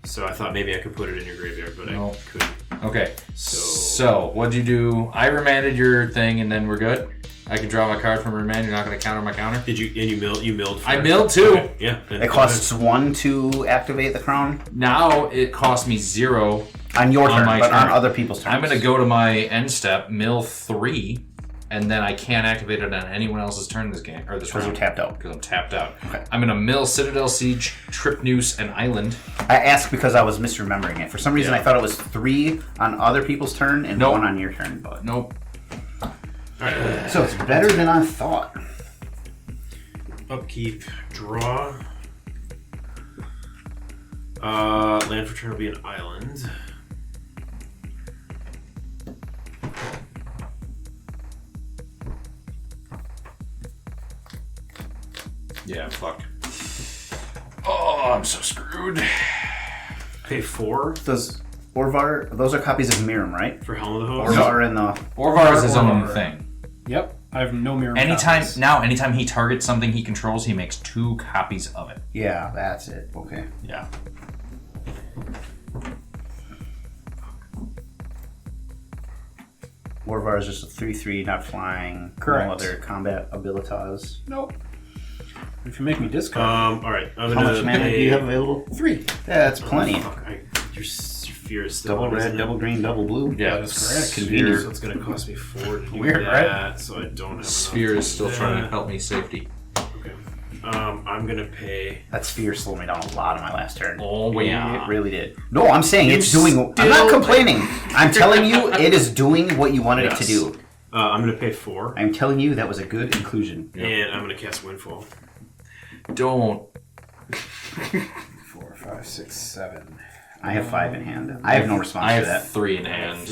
So I thought maybe I could put it in your graveyard, but I couldn't. Okay. So what'd you do? I remanded your thing, and then we're good. I can draw my card from remand. You're not going to counter my counter. Did you? And you milled. I milled too. Okay. Yeah. It costs 1 to activate the crown. Now it costs me 0 on your turn, but turn. on other people's turns. I'm going to go to my end step, mill 3, and then I can't activate it on anyone else's turn this game or this round. Because you're tapped out. Because I'm tapped out. Okay. I'm going to mill Citadel Siege, Trip Noose, and Island. I asked because I was misremembering it. For some reason, I thought it was 3 on other people's turn and 1 on your turn. But nope. Alright. So it's better than I thought. Upkeep, draw. Land for turn will be an island. Yeah, fuck. Oh, I'm so screwed. Pay 4 Does Orvar? Those are copies of Miirym, right? for Helm of the Host. Orvar in the. Orvar is his own Orvar. thing. Yep, I have no Miirym copies. Anytime he targets something he controls, he makes 2 copies of it. Yeah, that's it. Okay. Yeah. Orvar is just a 3/3, not flying. Correct. No other combat abilitas. Nope. If you make me discard. Alright, I'm How gonna much mana do pay... you have available? 3. Yeah, that's plenty. Fuck, your fear is still Double on, isn't red, it? double green, double blue. Yeah, That is correct. Convenient. So it's gonna cost me 4 to do Weird, that, right? so I don't have enough. Sphere is still to do trying to that. help me safety. Okay. I'm gonna pay... That sphere slowed me down a lot on my last turn. Oh, yeah. It really did. No, I'm saying it's doing. I'm not complaining. I'm telling you, it is doing what you wanted it to do. I'm gonna pay 4, I'm telling you, that was a good inclusion. and I'm gonna cast Windfall. Don't. 4, 5, 6, 7. I have 5 in hand. I have no response I to that. have 3 in I have hand.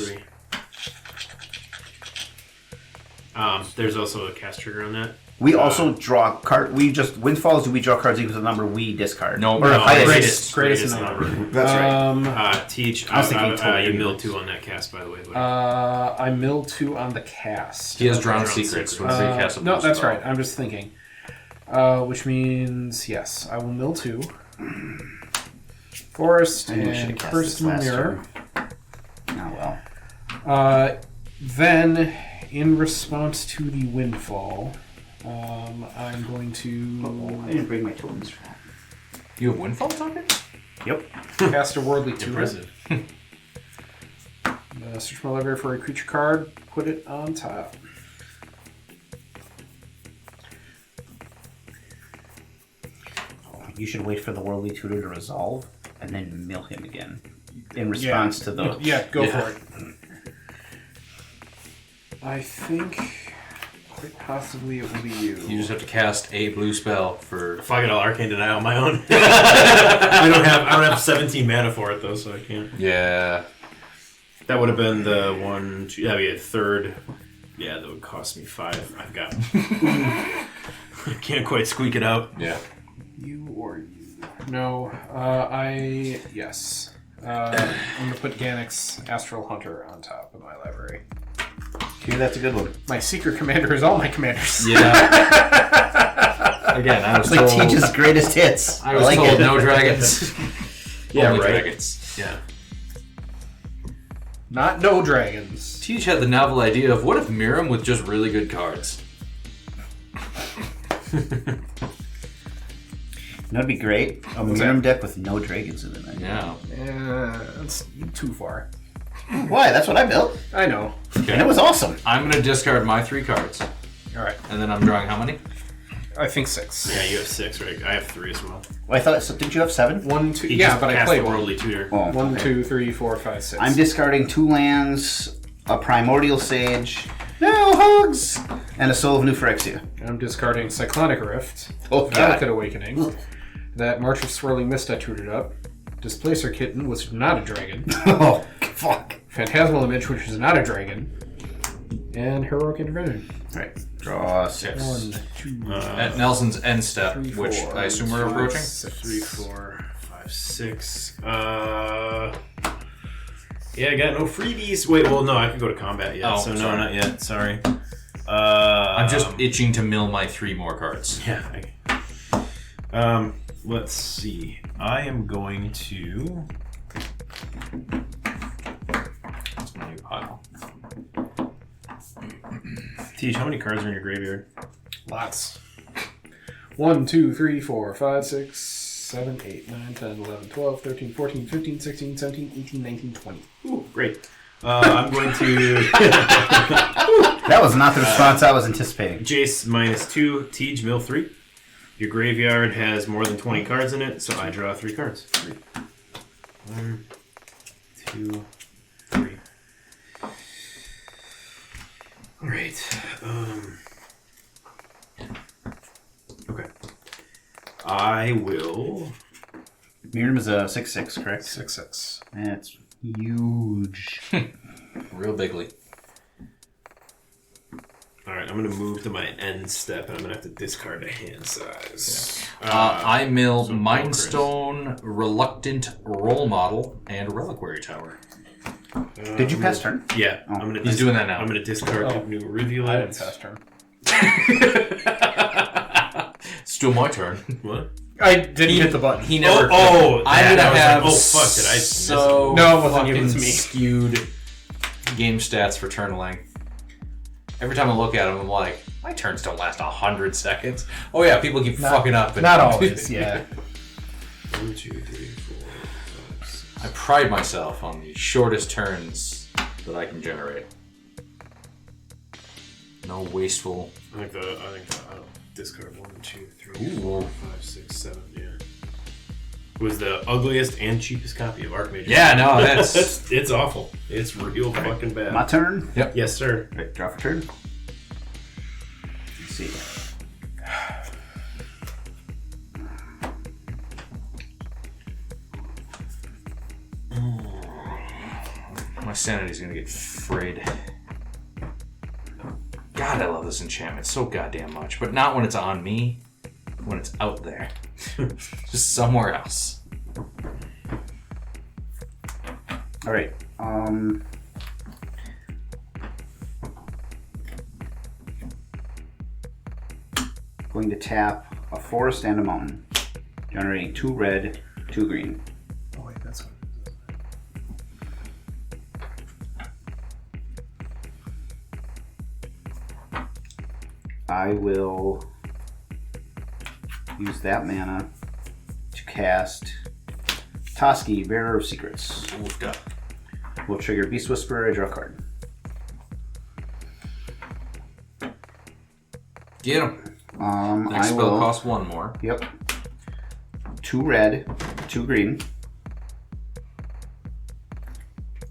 3. There's also a cast trigger on that. We also draw card. We just windfalls. Do we draw cards equal to the number we discard? No, or no, highest. Greatest number. That's right. Teach. I was thinking total. You milled 2 on that cast, by the way. Buddy. I milled 2 on the cast. He has drawn Drawn secrets secrets. when they cast a No, blue that's spell. right. I'm just thinking. Which means, yes, I will mill 2. Forest I knew I should have and cast Cursed this last Mirror. Oh well. Then, in response to the windfall, I'm going to I didn't bring my tokens. You have windfall tokens? Yep. cast a Worldly Tutor. Impressive. Search my library for a creature card, put it on top. You should wait for the worldly tutor to resolve, and then mill him again. In response to the. Yeah, go for it. I think quite possibly it will be you. You just have to cast a blue spell for. Fuck it, I'll Arcane Denial on my own. I don't have 17 mana for it though, so I can't. Yeah. That would have been the 1, 2. That'd be a third. Yeah, that would cost me 5. I've got. I can't quite squeak it out. Yeah. You or you? No, yes. I'm gonna put Gannick's Astral Hunter on top of my library. Okay, that's a good one. My secret commander is all my commanders. Yeah. Again, I was It's like told. Teach's greatest hits. I was like told it. no dragons. Yeah, Only right. dragons. Yeah. Not no dragons. Teach had the novel idea of what if Miirym with just really good cards? That'd be great. A What's Miirym that? deck with no dragons in it. Yeah. That's too far. Why? That's what I built. I know. Okay. And it was awesome. I'm going to discard my 3 cards. All right. And then I'm drawing how many? I think 6. Yeah, you have 6, right? I have 3 as well. Well, I thought. So didn't you have 7? 1, 2. He Yeah, just but I passed played the 1. worldly tutor. Oh, 1, okay. 2, 3, 4, 5, 6. I'm discarding 2 lands, a Primordial Sage, no hugs, and a Soul of New Phyrexia. I'm discarding Cyclonic Rift. Oh, God. Delicate Awakening. That March of Swirling Mist I tutored up. Displacer Kitten, which is not a dragon. Oh, fuck. Phantasmal Image, which is not a dragon. And Heroic Intervention. Right. Draw 6. 1, 2, At Nelson's end step, 3, which 4, I assume we're approaching. 6. 3, 4, 5, 6. Yeah, I got no freebies. Wait, well, no, I can go to combat yet. Oh, so no, sorry. not yet. Sorry. I'm just itching to mill my 3 more cards. Yeah. Let's see. I am going to. That's my new pile. Teach, how many cards are in your graveyard? Lots. 1, 2, 3, 4, 5, 6, 7, 8, 9, 10, 11, 12, 13, 14, 15, 16, 17, 18, 19, 20. Ooh, great. I'm going to That was not the response I was anticipating. Jace -2, Tej mill 3. Your graveyard has more than 20 cards in it, so I draw 3 cards. 1, 2, 3. All right. Okay. I will. Miirym is a 6/6, correct? 6/6. That's huge. Real bigly. All right, I'm going to move to my end step, and I'm going to have to discard a hand size. I mill so Mindstone, Reluctant Role Model, and Reliquary Tower. Did you pass turn? Yeah, Oh. I'm gonna He's doing that now. I'm going to discard Oh. new I didn't Rivulet. pass turn. Still my turn. What? I didn't hit the button. He never. Oh, I'm that. gonna I was have like, oh fuck! Did I miss so it? No, it wasn't you, it fucking was me. skewed game stats for turn length. Every time I look at him, I'm like, my turns don't last 100 seconds. Oh yeah, people keep fucking up. And Not always, yeah. 1, 2, 3, 4, 5, 6. I pride myself on the shortest turns that I can generate. No wasteful. I think I'll discard 1, 2, 3, Ooh. 4, 5, 6, 7. Yeah. It was the ugliest and cheapest copy of Archmage. Yeah, no, that's it's awful. It's real fucking bad. My turn? Yes, sir. Right, draw for turn. Let's see. my sanity's gonna get frayed. God, I love this enchantment so goddamn much, but not when it's on me. When it's out there, just somewhere else. All right. Going to tap a forest and a mountain, generating 2 red, 2 green. Oh, wait, that's what I will use that mana to cast Toski, Bearer of Secrets. Oofda. Will trigger Beast Whisperer, I draw a card. Get him. Next I spell will. costs 1 more. Yep. 2 red, 2 green.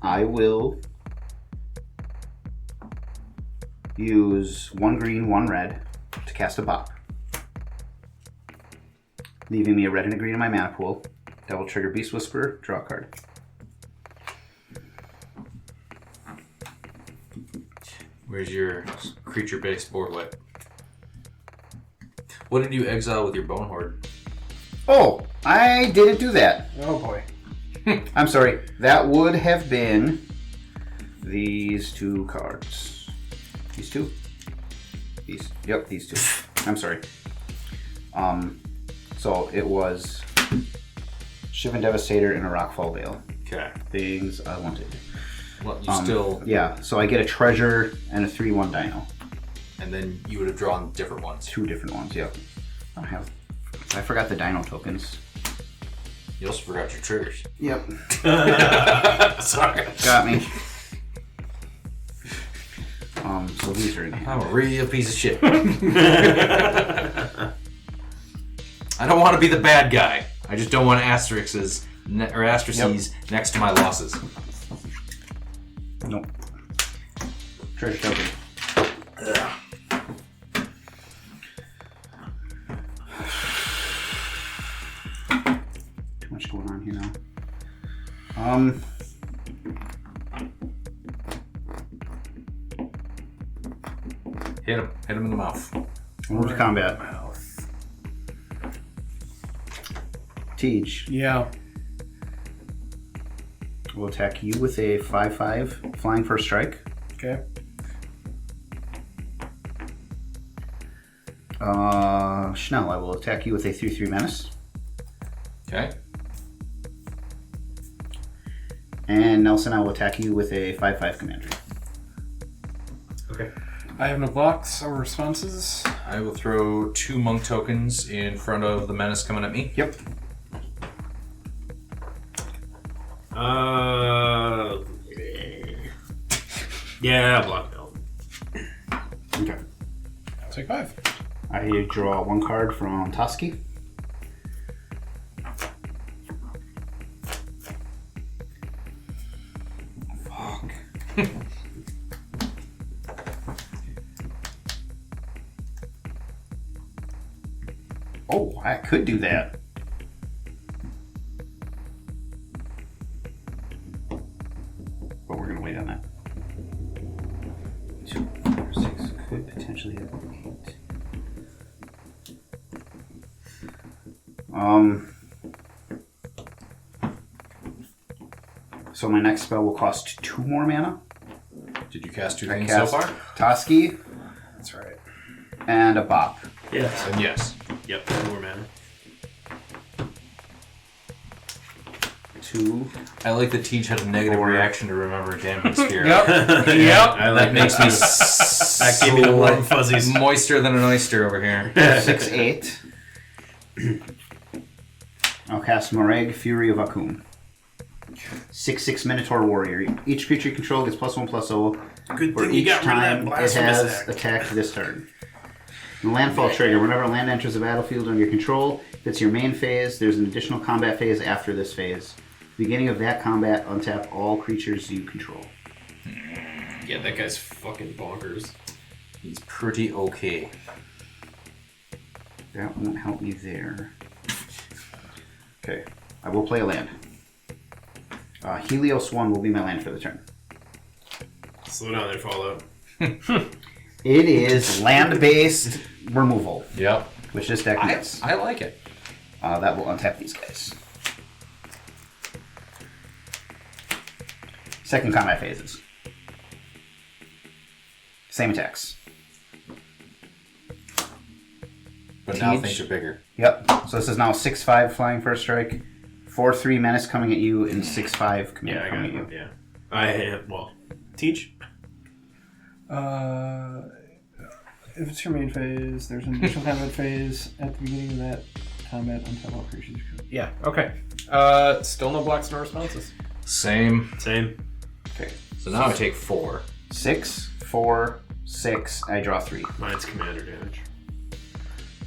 I will use 1 green, 1 red to cast a bop, leaving me a red and a green in my mana pool. That will trigger Beast Whisperer, draw a card. Where's your creature-based board wipe? What did you exile with your Bone Horde? Oh, I didn't do that. Oh boy. I'm sorry. That would have been these 2 cards. These 2? Yep, these 2. I'm sorry. So it was Shivan Devastator and a Rockfall Veil. Okay. Things I wanted. Well, you still... Yeah, so I get a treasure and a 3/1 dino. And then you would have drawn different ones. 2 different ones, yep. I forgot the dino tokens. You also forgot your triggers. Yep. Sorry. Got me. So these are in hand. I'm a real piece of shit. I don't want to be the bad guy. I just don't want asterisks next to my losses. Nope. Treasure token. Too much going on here now. Hit him in the mouth. Move to combat. Teach Yeah. will attack you with a 5/5 flying first strike. Okay. Schnell, I will attack you with a 3/3 menace. Okay. And Nelson, I will attack you with a 5/5 commander. Okay. I have no blocks or responses. I will throw 2 monk tokens in front of the menace coming at me. Yep. Yeah, block belt. Okay. I'll take 5. I draw 1 card from Toski. Fuck. Oh, I could do that. But we're gonna wait on that. 2, 4, 6 could potentially have 8. So my next spell will cost 2 more mana. Did you cast 2 I things so cast far? Toski That's right. and a Bop. Yes. Then yes. Yep, more mana. 2. I like that Teach had a negative reaction to remember Damning Spear. Yep. I like That makes me that gave me the warm fuzzies. moister than an oyster over here. 6, 8. I'll cast Moreg, Fury of Akum. 6/6 Minotaur Warrior. Each creature you control gets +1/+0 Good for thing you each got rid of that time it blasphemous has act. attacked this turn. The landfall trigger. Whenever a land enters the battlefield under your control, if it's your main phase, there's an additional combat phase after this phase. Beginning of that combat, untap all creatures you control. Yeah, that guy's fucking bonkers. He's pretty okay. That won't help me there. Okay, I will play a land. Helios 1 will be my land for the turn. Slow down there, Fallout. It is land-based removal, Yep. which this deck does. I like it. That will untap these guys. Second combat phases. Same attacks. But now Teach. things are bigger. Yep. So this is now 6/5 flying first strike, 4/3 menace coming at you, and 6/5 command Yeah, I got coming it. at you. Yeah. I have, well, Teach. If it's your main phase, there's an initial combat phase at the beginning of that combat. Untap all creatures. Yeah. Okay. Still no blocks, no responses. Same. Same. Okay. So now I take 4. 6, 4, 6. I draw 3. Mine's commander damage.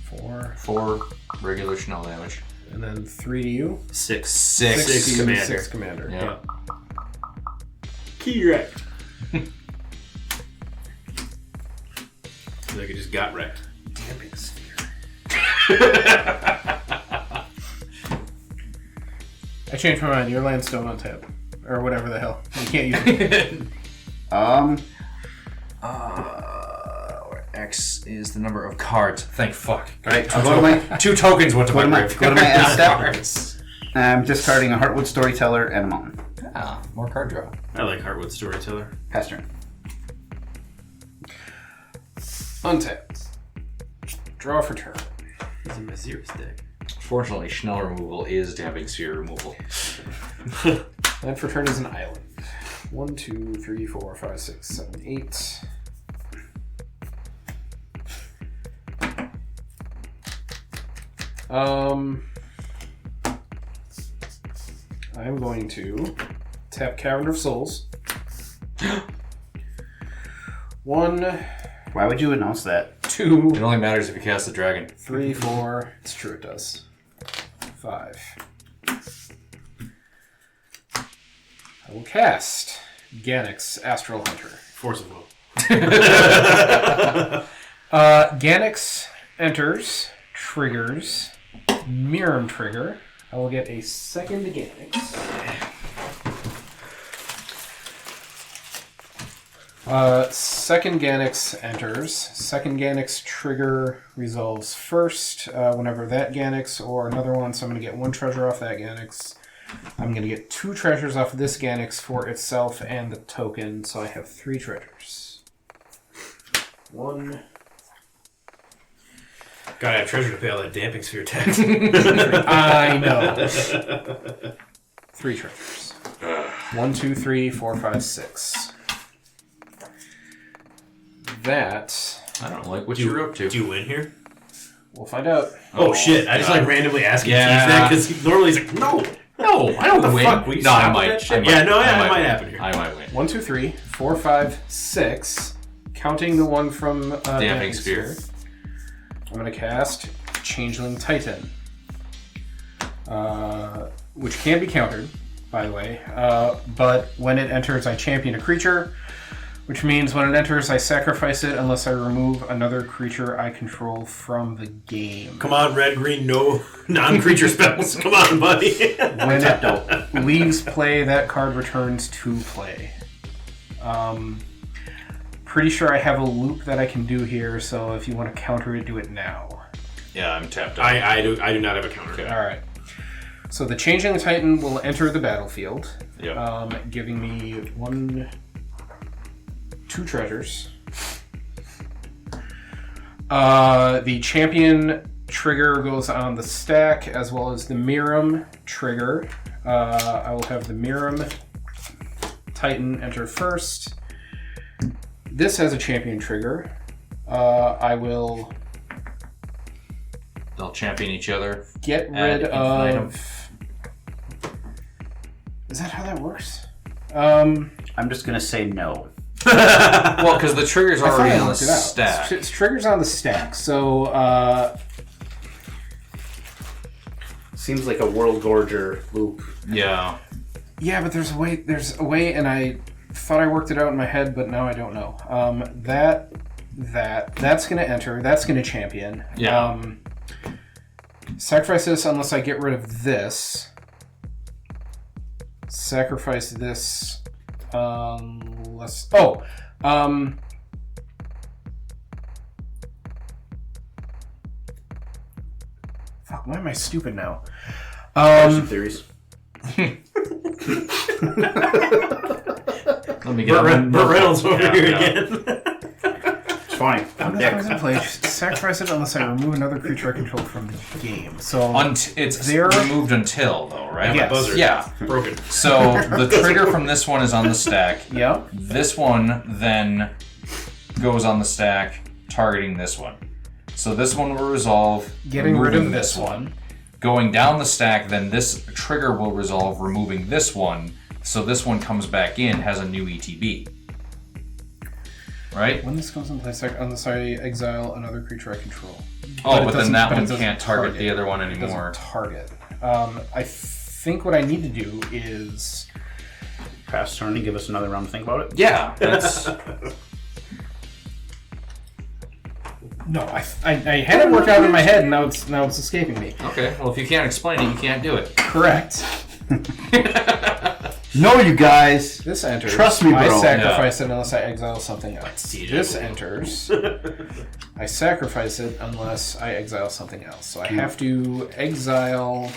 4, 4 regular Schnell damage. and then 3 to you. 6. 6. Six to you, commander. 6 commander. Yeah. Correct. Like it just got wrecked. Damping sphere. I changed my mind. Your land's still on tap, or whatever the hell. You can't use it. Where X is the number of cards. Thank fuck. Alright, I'll go to my 2 tokens went to my grave. go to my end step. Cards. I'm discarding a Heartwood Storyteller and a Mountain. Ah, more card draw. I like Heartwood Storyteller. Pass turn. Untapped. Draw for turn. He's in my Xeris deck. Fortunately, Schnell removal is Damping Sphere removal. Land for turn is an island. 1, 2, 3, 4, 5, 6, 7, 8. I'm going to tap Cavern of Souls. 1, Why would you announce that? 2, It only matters if you cast the dragon. 3, 4. It's true, it does. 5. I will cast Ganix, Astral Hunter. Force of will. Ganix enters, triggers, Miirym trigger. I will get a second Ganix. Second Ganix enters. Second Ganix trigger resolves first. Whenever that Ganix or another one, so I'm going to get 1 treasure off that Ganix. I'm going to get 2 treasures off of this Ganix for itself and the token, so I have 3 treasures. 1. Gotta have treasure to pay all that damping sphere tax. I know. 3 treasures. 1, 2, 3, 4, 5, 6. That I don't like what you're up to. Do you win here? we'll find out. Oh shit! I just randomly ask him Yeah. because normally he's like, no, I don't the win. fuck? We No, I stop might. that shit? I might. Yeah, no, I yeah, it might win. happen here. I might win. 1, 2, 3, 4, 5, 6. Counting the one from Damping Sphere. I'm going to cast Changeling Titan, which can be countered, by the way. But when it enters, I champion a creature, which means when it enters, I sacrifice it unless I remove another creature I control from the game. Come on, red, green, no non-creature spells. Come on, buddy. When it leaves play, that card returns to play. Pretty sure I have a loop that I can do here, so if you want to counter it, do it now. Yeah, I'm tapped out. I do not have a counter. Okay. Alright. So the Changeling Titan will enter the battlefield, Yep. giving me 2 treasures. The champion trigger goes on the stack, as well as the Miirym trigger. I will have the Miirym Titan enter first. This has a champion trigger. I will They'll champion each other. get Ad rid infinitum. of... Is that how that works? I'm just gonna say no. Well, because the trigger's I thought already I on the worked it out. stack. It's triggers on the stack, so Seems like a World Gorger loop. Yeah. yeah, but there's a way, and I thought I worked it out in my head, but now I don't know. That's gonna enter. That's gonna champion. Yeah. Sacrifice this unless I get rid of this. Sacrifice this unless... fuck, why am I stupid now? Some theories. Let me get Burt Reynolds over here yeah. again. It's fine. I'm When in dead. play, sacrifice it unless I remove another creature I control from the game. So It's There- removed until, though, right? Yes. Buzzer. Yeah. Broken. So the trigger from this one is on the stack. yeah, This one then goes on the stack, targeting this one. So this one will resolve, getting rid of removing this one. Going down the stack, then this trigger will resolve, removing this one. So this one comes back in, has a new ETB. Right? When this goes in place, unless I exile another creature I control. Oh, it but then doesn't- that but it one doesn't can't target the other one It doesn't anymore. target. I think what I need to do is... Pass turn and give us another round to think about it. Yeah, that's... No, I had it worked out in my head, and now it's escaping me. Okay, well, if you can't explain it, you can't do it. Correct. No, you guys. This enters. Trust me, bro. I sacrifice it unless I exile something else. DJ This Blue. enters. I sacrifice it unless I exile something else. So I have to exile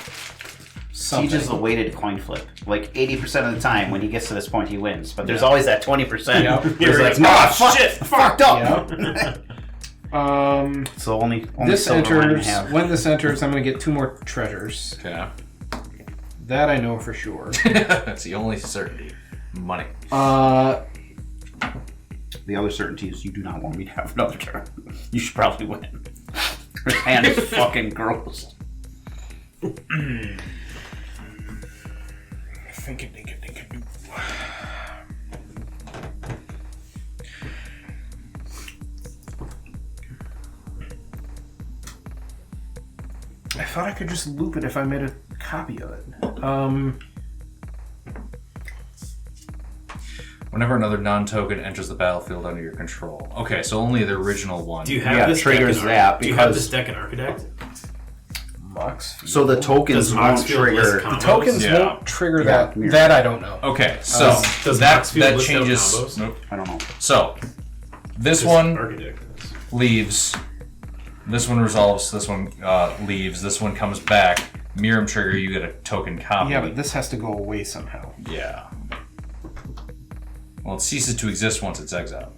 something. Siege is a weighted coin flip. Like 80% of the time, when he gets to this point, he wins. But there's always that 20%. Yep. It's like, nah, shit, fucked up. Yeah. So only This silver lining enters. have. When this enters, I'm going to get 2 more treasures. Okay. That I know for sure. That's the only certainty. Money. The other certainty is you do not want me to have another turn. You should probably win. His hand is fucking gross. thought I could just loop it if I made a copy of it. Whenever another non-token enters the battlefield under your control. Okay, so only the original one. Do you have this triggers deck in that Do you have because- this deck in Architect? Mox. So the tokens Does won't Moxfield list trigger. combos? Tokens Yeah. won't trigger Yeah, that. Miirym. That I don't know. Okay, so Does that Moxfield list out changes. combos? Nope. I don't know. So this Because one Architect is. leaves. This one resolves. This one leaves. This one comes back. Miirym trigger. You get a token copy. Yeah, but this has to go away somehow. Yeah. Well, it ceases to exist once it's exiled.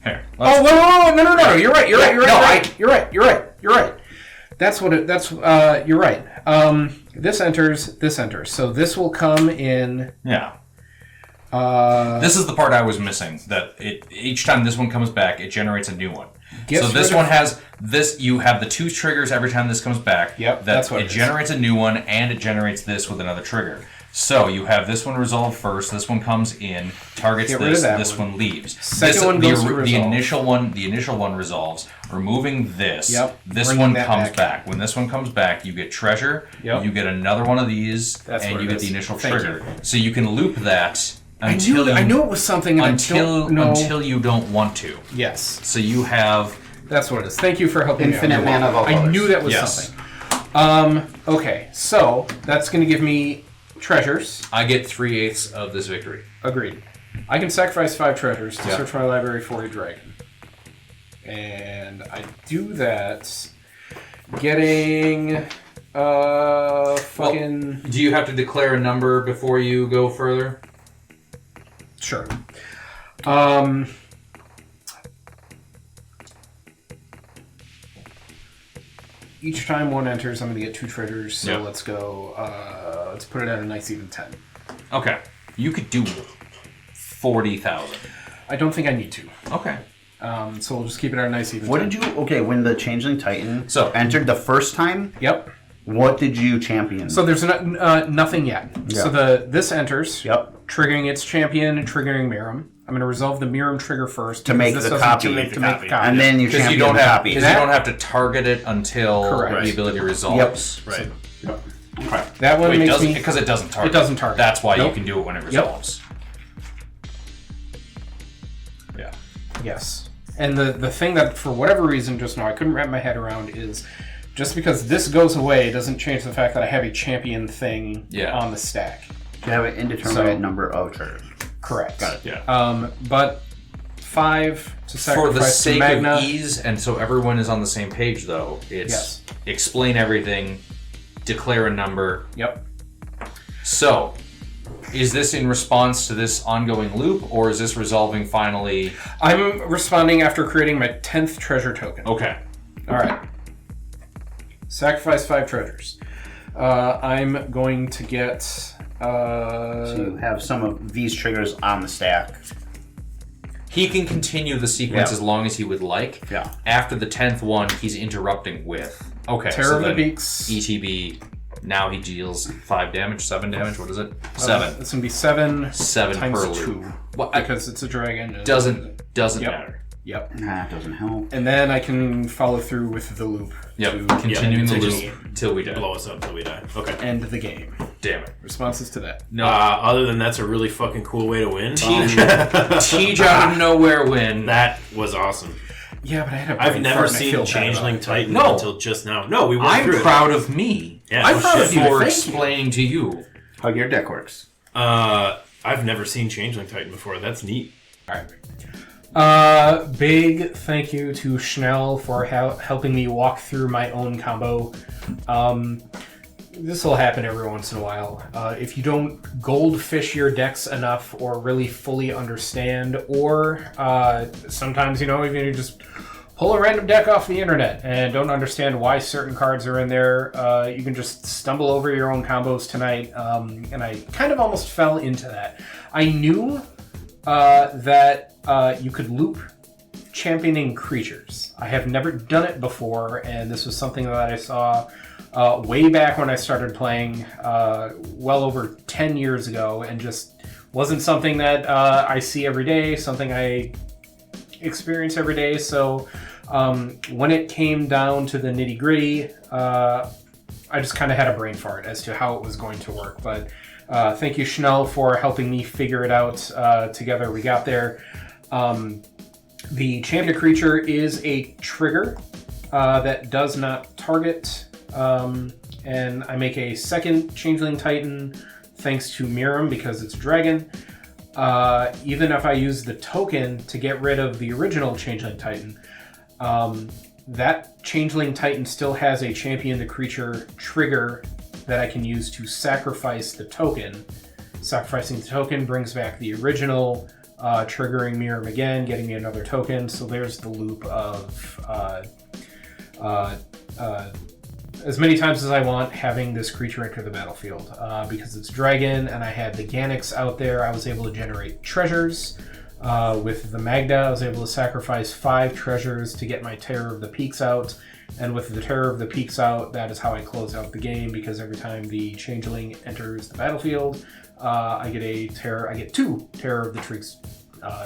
Here. Oh no! You're right. You're right. That's what it. That's you're right. This enters. This enters. So this will come in. Yeah. This is the part I was missing. That each time this one comes back, it generates a new one. So this one has this. You have the 2 triggers every time this comes back. Yep, that's what it it is. generates a new one, and it generates this with another trigger. So you have this one resolve first. This one comes in, targets Get rid of this. that This one. one leaves. Second one goes to the resolve. initial one resolves. Removing this. Yep, This bringing one that comes back. back. When this one comes back, you get treasure. Yep. You get another one of these, That's and what you it get is. the initial Thank trigger. So you can loop that I knew it was something. And I don't know. until you don't want to. Yes, So you have that's what it is. Thank you for helping Infinite me out. mana of all I colors. knew that was Yes. something. Okay, so that's going to give me treasures. I get 3/8 of this victory. Agreed. I can sacrifice 5 treasures to Yeah. search my library for a dragon. And I do that getting fucking Do you have to declare a number before you go further? sure. Each time one enters, I'm going to get 2 treasures. So Yeah. let's go. Let's put it at a nice even 10. Okay. You could do 40,000. I don't think I need to. Okay. So we'll just keep it at a nice even What 10. did you? Okay, when the Changeling Titan So- entered the first time, Yep. what did you champion? So there's nothing yet. Yeah. So this enters. Yep. Triggering its champion and triggering Miirym. I'm going to resolve the Miirym trigger first To because make this the doesn't- copy. To make the copy. and then you Because champion you don't the have copy. because you don't have to target it until Correct. the ability resolves. Right. That one Wait, makes doesn't me. because it doesn't target. It doesn't target. That's why Nope. you can do it when it resolves. Yeah. Yes. And the thing that, for whatever reason, just now I couldn't wrap my head around is just because this goes away doesn't change the fact that I have a champion thing Yeah. on the stack. You have an indeterminate So- number of treasures. Correct. Got it. Yeah. But 5 to For the sacrifice to sake Magna. of ease, and so everyone is on the same page, though, it's Yes. explain everything, declare a number. Yep. So, is this in response to this ongoing loop, or is this resolving finally? I'm responding after creating my 10th treasure token. Okay. All right. Sacrifice 5 treasures. I'm going to get. So you have some of these triggers on the stack. He can continue the sequence Yeah. as long as he would like. Yeah. After the 10th one, he's interrupting with. Okay. Terror so of the then Beaks. ETB. Now he deals 5 damage, 7 damage. What is it? 7. It's going to be 7 7 times per 2. loop. Well, Because it's a dragon. and- doesn't Yep. matter. Yep. Nah, it doesn't help. And then I can follow through with the loop Yep. to Continuing the to loop till we die. Blow us up till we die. Okay. end the game. Damn it. Responses to that. No. Other than that's a really fucking cool way to win. Teach out of nowhere win. That was awesome. Yeah, but I had a I've brain never fart and I seen feel bad Changeling about it. Titan No. until just now. No, we went I'm through proud of me it. Yeah, I'm no proud of shit. you. for Thank you. explaining to you. How your deck works. I've never seen Changeling Titan before. That's neat. All right. Big thank you to Schnell for helping me walk through my own combo. This will happen every once in a while. If you don't goldfish your decks enough or really fully understand, or sometimes, even you just pull a random deck off the internet and don't understand why certain cards are in there, you can just stumble over your own combos tonight. And I kind of almost fell into that. I knew that you could loop championing creatures. I have never done it before, and this was something that I saw way back when I started playing, well over 10 years ago, and just wasn't something that I see every day, something I experience every day. So When it came down to the nitty-gritty, I just kind of had a brain fart as to how it was going to work. But thank you, Schnell, for helping me figure it out. Together we got there. The champion creature is a trigger that does not target. And I make a second Changeling Titan thanks to Miirym because it's a dragon. Even if I use the token to get rid of the original Changeling Titan, that Changeling Titan still has a champion the creature trigger that I can use to sacrifice the token. Sacrificing the token brings back the original, triggering Miirym again, getting me another token. So there's the loop of as many times as I want having this creature enter the battlefield. Because it's dragon and I had the Gannix out there, I was able to generate treasures. With the Magda, I was able to sacrifice 5 treasures to get my Terror of the Peaks out. And with the Terror of the Peaks out, that is how I close out the game, because every time the Changeling enters the battlefield, I get 2 Terror of the Peaks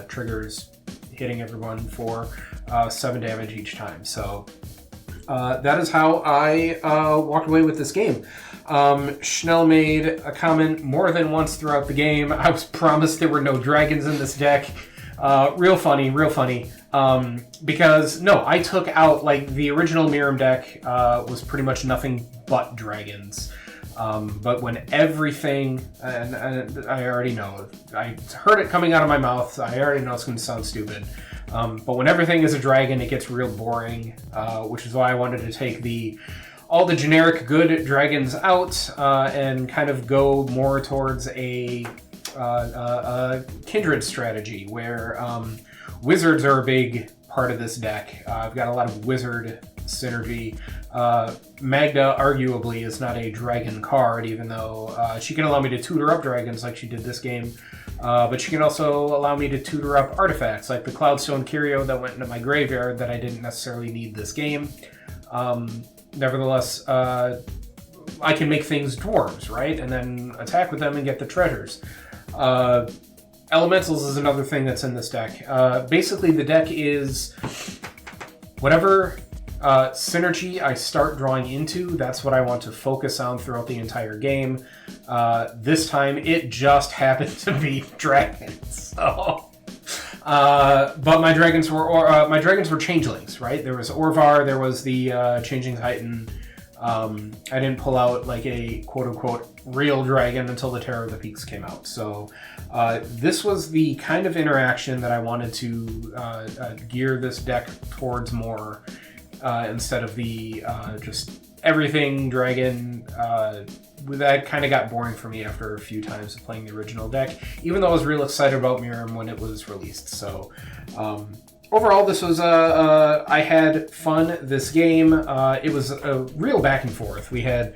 triggers, hitting everyone for 7 damage each time. So that is how I walked away with this game. Schnell made a comment more than once throughout the game. I was promised there were no dragons in this deck. Real funny. Because, no, I took out, like, the original Miirym deck was pretty much nothing but dragons. But when everything, and I already know, I heard it coming out of my mouth, I already know it's going to sound stupid. But when everything is a dragon, it gets real boring, which is why I wanted to take all the generic good dragons out and kind of go more towards a kindred strategy where wizards are a big part of this deck. I've got a lot of wizard synergy. Magda arguably is not a dragon card, even though she can allow me to tutor up dragons like she did this game. But she can also allow me to tutor up artifacts like the Cloudstone Curio that went into my graveyard that I didn't necessarily need this game. Nevertheless, I can make things dwarves, right? And then attack with them and get the treasures. Elementals is another thing that's in this deck. Basically, the deck is whatever synergy I start drawing into, that's what I want to focus on throughout the entire game. This time, it just happened to be dragons. So, but my dragons were changelings, right? There was Orvar, there was the Changing Titan. I didn't pull out like a quote-unquote real dragon until the Terror of the Peaks came out. So this was the kind of interaction that I wanted to gear this deck towards more instead of the just everything dragon. That kind of got boring for me after a few times of playing the original deck, even though I was real excited about Miirym when it was released. So overall, this was I had fun this game. It was a real back and forth. We had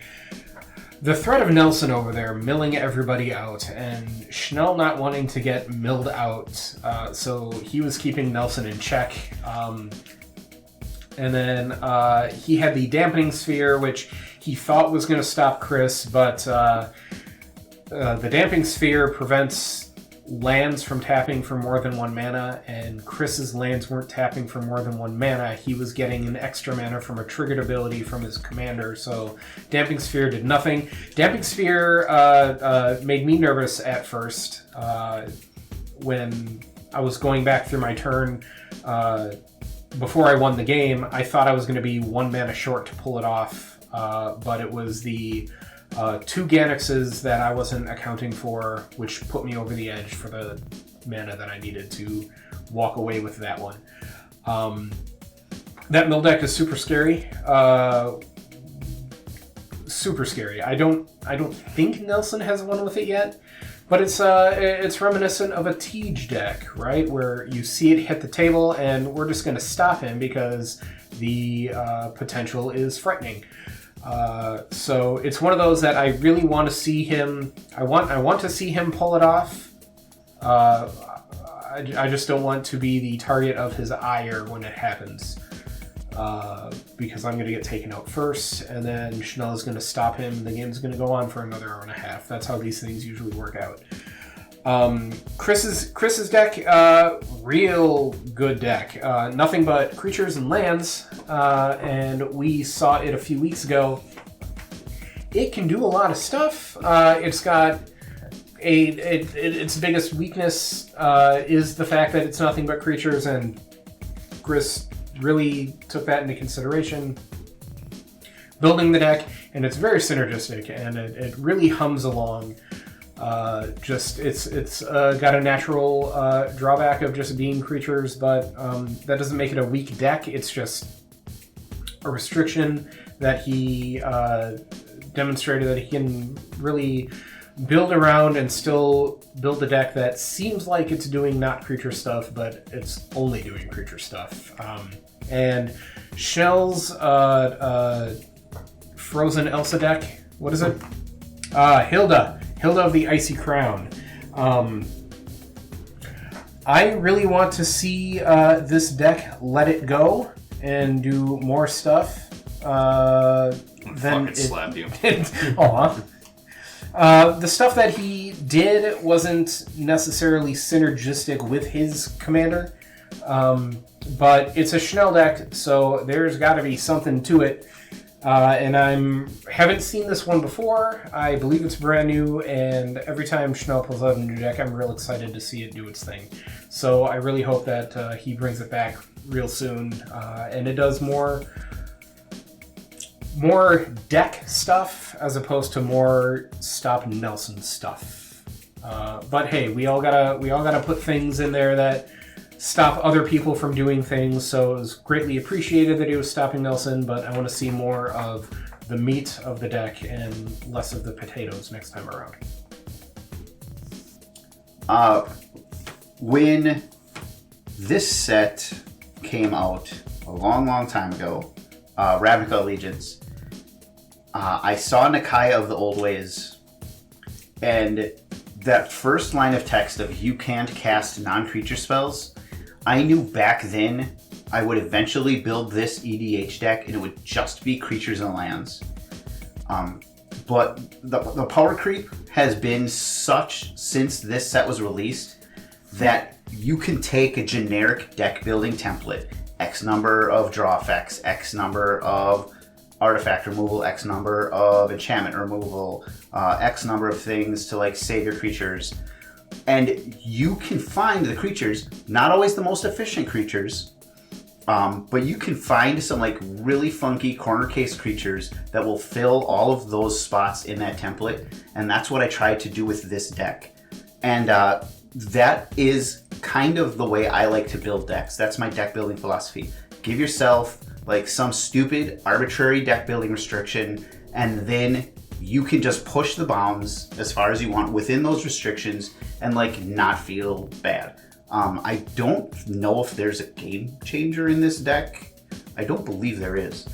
the threat of Nelson over there milling everybody out, and Schnell not wanting to get milled out, so he was keeping Nelson in check. And then he had the Dampening Sphere, which he thought was going to stop Chris, but the Dampening Sphere prevents lands from tapping for more than 1 mana, and Chris's lands weren't tapping for more than 1 mana. He was getting an extra mana from a triggered ability from his commander, so Damping Sphere did nothing. Damping Sphere made me nervous at first when I was going back through my turn. Before I won the game, I thought I was going to be 1 mana short to pull it off, but it was the 2 Gannixes that I wasn't accounting for, which put me over the edge for the mana that I needed to walk away with that one. That mill deck is super scary. Super scary. I don't think Nelson has one with it yet, but it's reminiscent of a Tej deck, right? Where you see it hit the table, and we're just going to stop him because the potential is frightening. So it's one of those that I really want to see him. I want to see him pull it off. I just don't want to be the target of his ire when it happens, because I'm going to get taken out first, and then Schnell is going to stop him. The game's going to go on for another hour and a half. That's how these things usually work out. Chris's deck, real good deck. Nothing but creatures and lands, and we saw it a few weeks ago. It can do a lot of stuff. It's got its biggest weakness is the fact that it's nothing but creatures, and Chris really took that into consideration building the deck, and it's very synergistic, and it really hums along. It's got a natural drawback of just being creatures, but that doesn't make it a weak deck. It's just a restriction that he demonstrated that he can really build around and still build a deck that seems like it's doing not creature stuff, but it's only doing creature stuff. And Shell's Frozen Elsa deck, what is it? Hylda of the Icy Crown. I really want to see this deck let it go and do more stuff. Then slap you. The stuff that he did wasn't necessarily synergistic with his commander, but it's a Schnell deck, so there's got to be something to it. And haven't seen this one before. I believe it's brand new, and every time Schnell pulls out a new deck, I'm real excited to see it do its thing. So I really hope that he brings it back real soon, and it does more deck stuff as opposed to more Stop Nelson stuff. But hey, we all gotta put things in there that stop other people from doing things, so it was greatly appreciated that he was stopping Nelson, but I want to see more of the meat of the deck and less of the potatoes next time around. When this set came out a long time ago, Ravnica Allegiance, I saw Nikya of the Old Ways, and that first line of text of "you can't cast non-creature spells," I knew back then I would eventually build this EDH deck and it would just be creatures and lands. But the power creep has been such since this set was released that you can take a generic deck building template, X number of draw effects, X number of artifact removal, X number of enchantment removal, X number of things to like save your creatures. And you can find the creatures, not always the most efficient creatures, but you can find some like really funky corner case creatures that will fill all of those spots in that template. And that's what I tried to do with this deck. And that is kind of the way I like to build decks. That's my deck building philosophy. Give yourself like some stupid arbitrary deck building restriction, and then you can just push the bounds as far as you want within those restrictions and like not feel bad. I don't know if there's a game changer in this deck. I don't believe there is.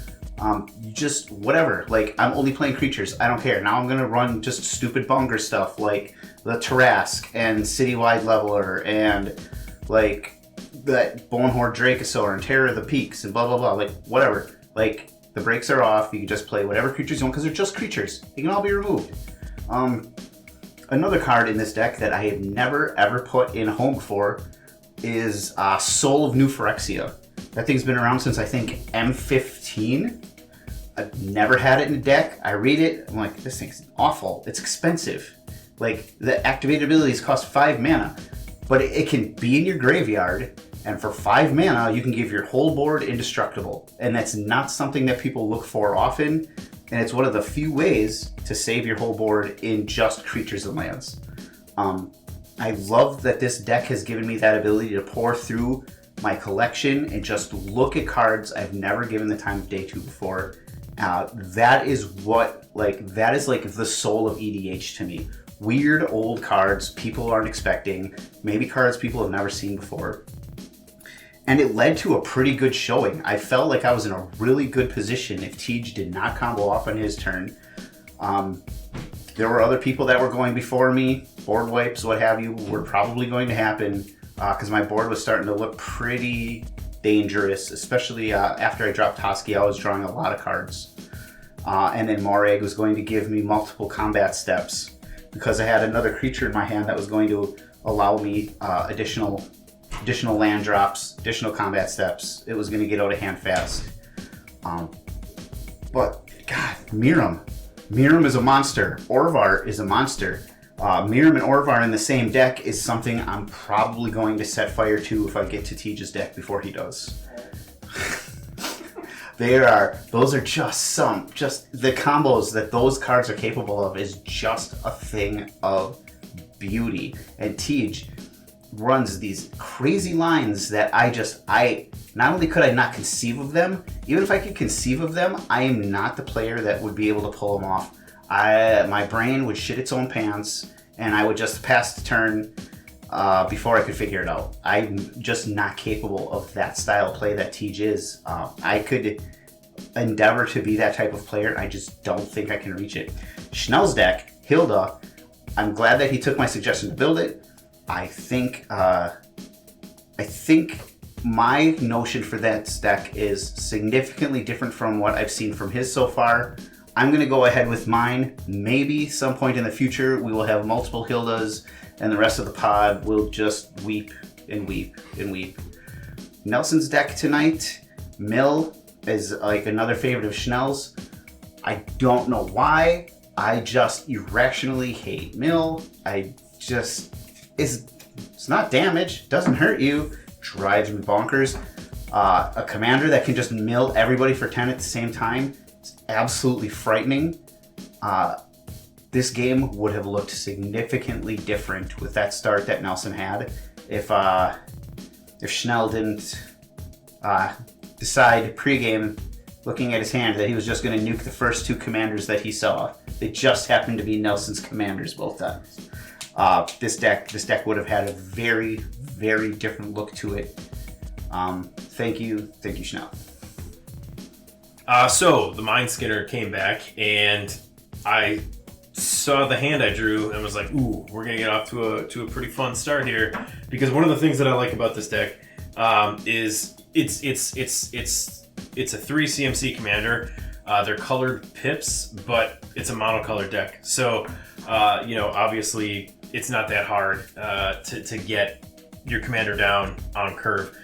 Just whatever. Like, I'm only playing creatures. I don't care. Now I'm gonna run just stupid bonker stuff like the Tarask and Citywide Leveler and like that Bonehorde Dracosaur and Terror of the Peaks and blah blah blah. Like whatever. Like, the brakes are off. You can just play whatever creatures you want because they're just creatures. They can all be removed. Another card in this deck that I have never ever put in home before is Soul of New Phyrexia. That thing's been around since I think M15. I've never had it in a deck. I read it, I'm like, this thing's awful. It's expensive. Like, the activated abilities cost 5 mana, but it can be in your graveyard, and for 5 mana, you can give your whole board indestructible. And that's not something that people look for often, and it's one of the few ways to save your whole board in just creatures and lands. I love that this deck has given me that ability to pour through my collection and just look at cards I've never given the time of day to before. That is like the soul of EDH to me. Weird old cards people aren't expecting, maybe cards people have never seen before. And it led to a pretty good showing. I felt like I was in a really good position if Tej did not combo off on his turn. There were other people that were going before me, board wipes, what have you, were probably going to happen because my board was starting to look pretty dangerous, especially after I dropped Husky. I was drawing a lot of cards. And then Morag was going to give me multiple combat steps. because I had another creature in my hand that was going to allow me additional land drops, additional combat steps. It was going to get out of hand fast. But, God, Miirym. Miirym is a monster. Orvar is a monster. Miirym and Orvar in the same deck is something I'm probably going to set fire to if I get to Tej's deck before he does. Those are just the combos that those cards are capable of is just a thing of beauty. And Tej runs these crazy lines that I not only could I not conceive of them, even if I could conceive of them, I am not the player that would be able to pull them off. My brain would shit its own pants, and I would just pass the turn before I could figure it out. I'm just not capable of that style of play that Tej is. I could endeavor to be that type of player. I just don't think I can reach it. Schnell's deck, Hylda, I'm glad that he took my suggestion to build it. I think my notion for that deck is significantly different from what I've seen from his so far. I'm going to go ahead with mine. Maybe some point in the future we will have multiple Hyldas and the rest of the pod will just weep and weep and weep. Nelson's deck tonight, Mill, is like another favorite of Schnell's. I don't know why. I just irrationally hate Mill. It's not damage, doesn't hurt you, drives me bonkers. A commander that can just mill everybody for 10 at the same time, it's absolutely frightening. This game would have looked significantly different with that start that Nelson had if Schnell didn't decide pregame, looking at his hand, that he was just going to nuke the first two commanders that he saw. They just happened to be Nelson's commanders both times. This deck would have had a very, very different look to it. Thank you, Schnell. So the Mindskinner came back, and I saw the hand I drew and was like, "Ooh, we're gonna get off to a pretty fun start here." Because one of the things that I like about this deck is it's a 3 CMC commander. They're colored pips, but it's a monocolored deck. So obviously it's not that hard to get your commander down on curve.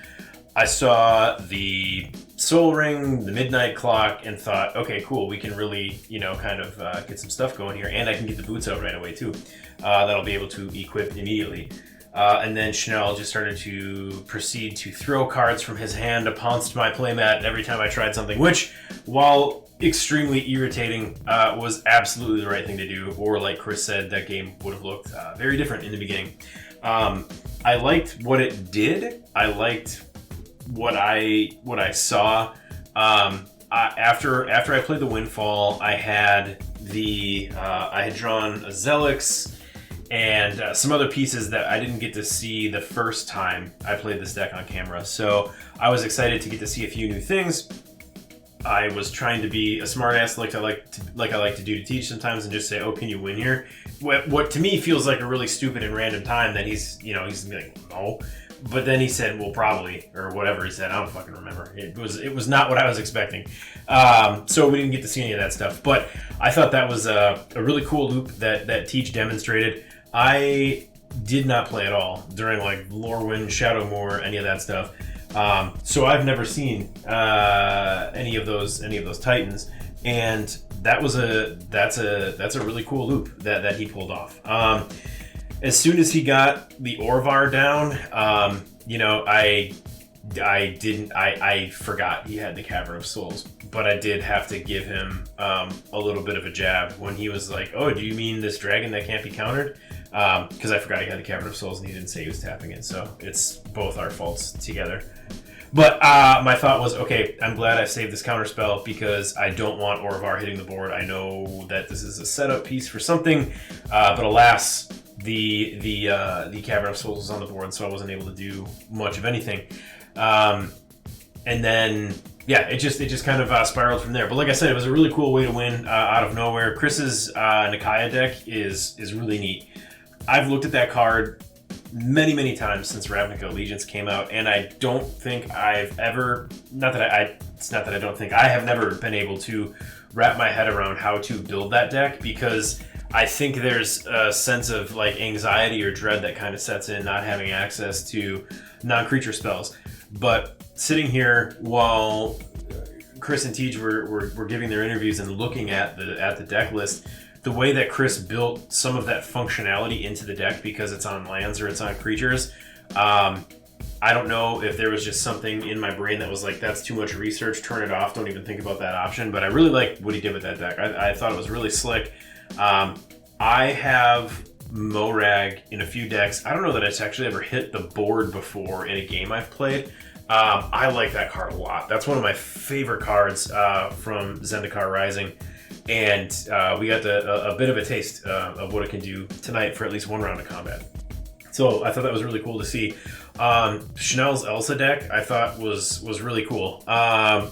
I saw the Soul Ring, the Midnight Clock, and thought, okay, cool, we can really, get some stuff going here, and I can get the boots out right away too. That'll be able to equip immediately. And then Schnell just started to proceed to throw cards from his hand upon my playmat every time I tried something, which, while extremely irritating, was absolutely the right thing to do. Or like Chris said, that game would have looked very different in the beginning. I liked what it did. I liked what I saw. After I played the Windfall, I had drawn a Zelix and some other pieces that I didn't get to see the first time I played this deck on camera. So I was excited to get to see a few new things. I was trying to be a smartass like I like to do to teach sometimes, and just say, "Oh, can you win here?" What to me feels like a really stupid and random time that he's like, "No." But then he said, "Well, probably," or whatever he said. I don't fucking remember. It was not what I was expecting. So we didn't get to see any of that stuff. But I thought that was a really cool loop that Teach demonstrated. I did not play at all during like Lorwyn, Shadowmoor, any of that stuff. So I've never seen any of those Titans, and that's a really cool loop that he pulled off. As soon as he got the Orvar down, I forgot he had the Cavern of Souls, but I did have to give him a little bit of a jab when he was like, "Oh, do you mean this dragon that can't be countered?" Because I forgot he had the Cavern of Souls and he didn't say he was tapping it, so it's both our faults together. But my thought was, okay, I'm glad I saved this counter spell because I don't want Orvar hitting the board. I know that this is a setup piece for something, but alas, the Cavern of Souls was on the board, so I wasn't able to do much of anything. And then, yeah, it just kind of spiraled from there. But like I said, it was a really cool way to win out of nowhere. Chris's Nikya deck is really neat. I've looked at that card many, many times since Ravnica Allegiance came out, and I don't think I've ever, it's not that I don't think, I have never been able to wrap my head around how to build that deck, because I think there's a sense of like anxiety or dread that kind of sets in not having access to non-creature spells. But sitting here while Chris and Tej were giving their interviews and looking at the deck list, the way that Chris built some of that functionality into the deck because it's on lands or it's on creatures, I don't know if there was just something in my brain that was like, that's too much research, turn it off, don't even think about that option. But I really like what he did with that deck. I thought it was really slick. I have Morag in a few decks. I don't know that it's actually ever hit the board before in a game I've played. I like that card a lot. That's one of my favorite cards from Zendikar Rising. And we got a bit of a taste of what it can do tonight for at least one round of combat. So I thought that was really cool to see. Chanel's Elsa deck I thought was really cool.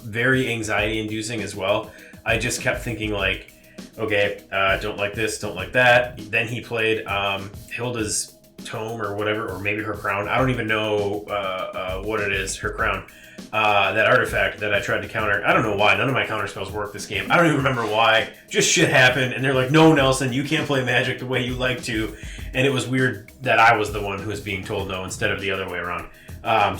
Very anxiety inducing as well. I just kept thinking like, okay, don't like this, don't like that. Then he played Hylda's tome or whatever, or maybe her crown. I don't even know what it is, her crown. That artifact that I tried to counter. I don't know why. None of my counter spells work this game. I don't even remember why. Just shit happened, and they're like, no, Nelson, you can't play Magic the way you like to. And it was weird that I was the one who was being told no instead of the other way around.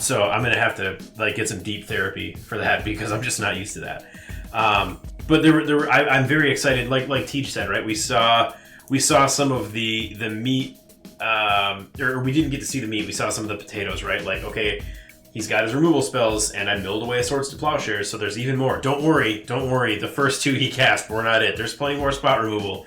So I'm going to have to like get some deep therapy for that because I'm just not used to that. But I'm very excited. Like Tej said, right? We saw some of the meat, or we didn't get to see the meat. We saw some of the potatoes, right? Like, okay, he's got his removal spells, and I milled away Swords to Plowshares, so there's even more. Don't worry. The first two he cast were not it. There's plenty more spot removal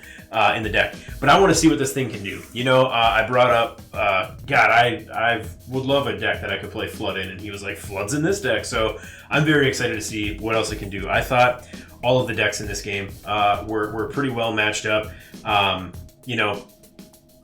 in the deck. But I want to see what this thing can do. You know, I brought up, I would love a deck that I could play Flood in, and he was like, Flood's in this deck. So I'm very excited to see what else it can do. I thought all of the decks in this game were pretty well matched up. You know,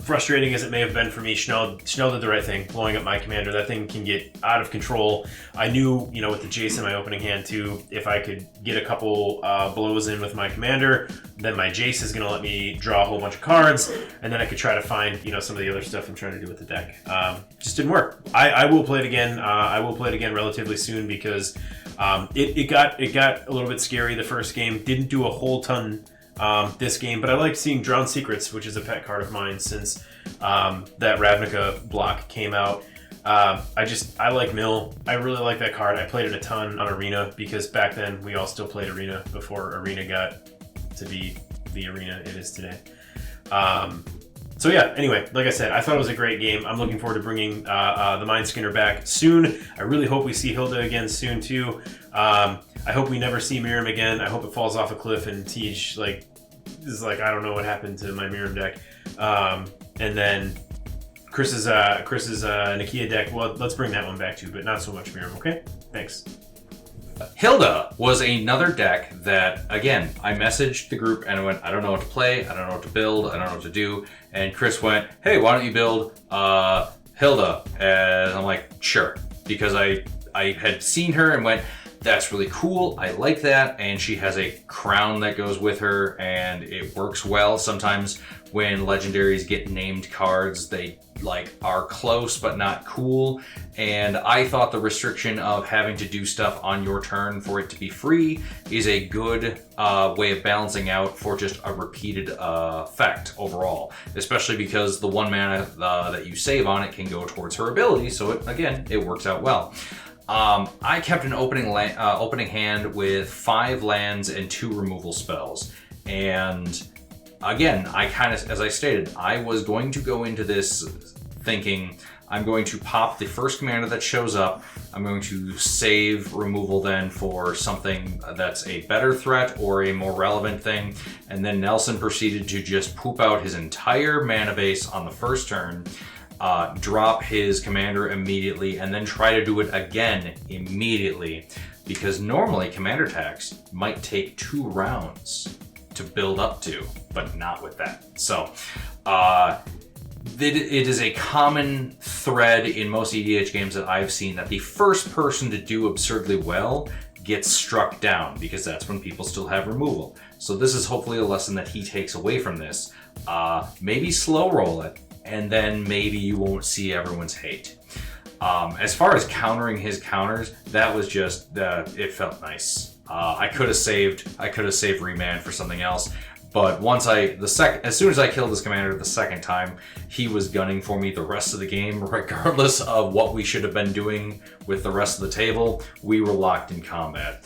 frustrating as it may have been for me, Schnell did the right thing, blowing up my commander. That thing can get out of control. I knew, you know, with the Jace in my opening hand too, if I could get a couple blows in with my commander, then my Jace is going to let me draw a whole bunch of cards, and then I could try to find, you know, some of the other stuff I'm trying to do with the deck. Just didn't work. I will play it again. I will play it again relatively soon because it got a little bit scary the first game. Didn't do a whole ton this game, but I liked seeing Drawn Secrets, which is a pet card of mine since that Ravnica block came out. I like Mill. I really like that card. I played it a ton on Arena because back then we all still played Arena before Arena got to be the Arena it is today. So yeah, anyway, like I said, I thought it was a great game. I'm looking forward to bringing the Mindskinner back soon. I really hope we see Hylda again soon too. I hope we never see Miirym again. I hope it falls off a cliff and Tej is like, I don't know what happened to my Miirym deck. And then Chris's Nikya deck, well, let's bring that one back too, but not so much Miirym, okay? Thanks. Hylda was another deck that, again, I messaged the group and I went, I don't know what to play, I don't know what to build, I don't know what to do. And Chris went, hey, why don't you build Hylda? And I'm like, sure. Because I had seen her and went, that's really cool, I like that. And she has a crown that goes with her and it works well. Sometimes when legendaries get named cards, they are close but not cool. And I thought the restriction of having to do stuff on your turn for it to be free is a good way of balancing out for just a repeated effect overall, especially because the 1 mana that you save on it can go towards her ability, so it works out well. I kept an opening hand with 5 lands and 2 removal spells, and again, as I stated, I was going to go into this thinking I'm going to pop the first commander that shows up. I'm going to save removal then for something that's a better threat or a more relevant thing. And then Nelson proceeded to just poop out his entire mana base on the first turn, drop his commander immediately, and then try to do it again immediately. Because normally commander attacks might take 2 rounds to build up to, but not with that. So, it is a common thread in most EDH games that I've seen that the first person to do absurdly well gets struck down, because that's when people still have removal. So this is hopefully a lesson that he takes away from this. Maybe slow roll it, and then maybe you won't see everyone's hate. As far as countering his counters, that was just, it felt nice. I could have saved Remand for something else, But as soon as I killed this commander the second time, he was gunning for me the rest of the game, regardless of what we should have been doing with the rest of the table. We were locked in combat.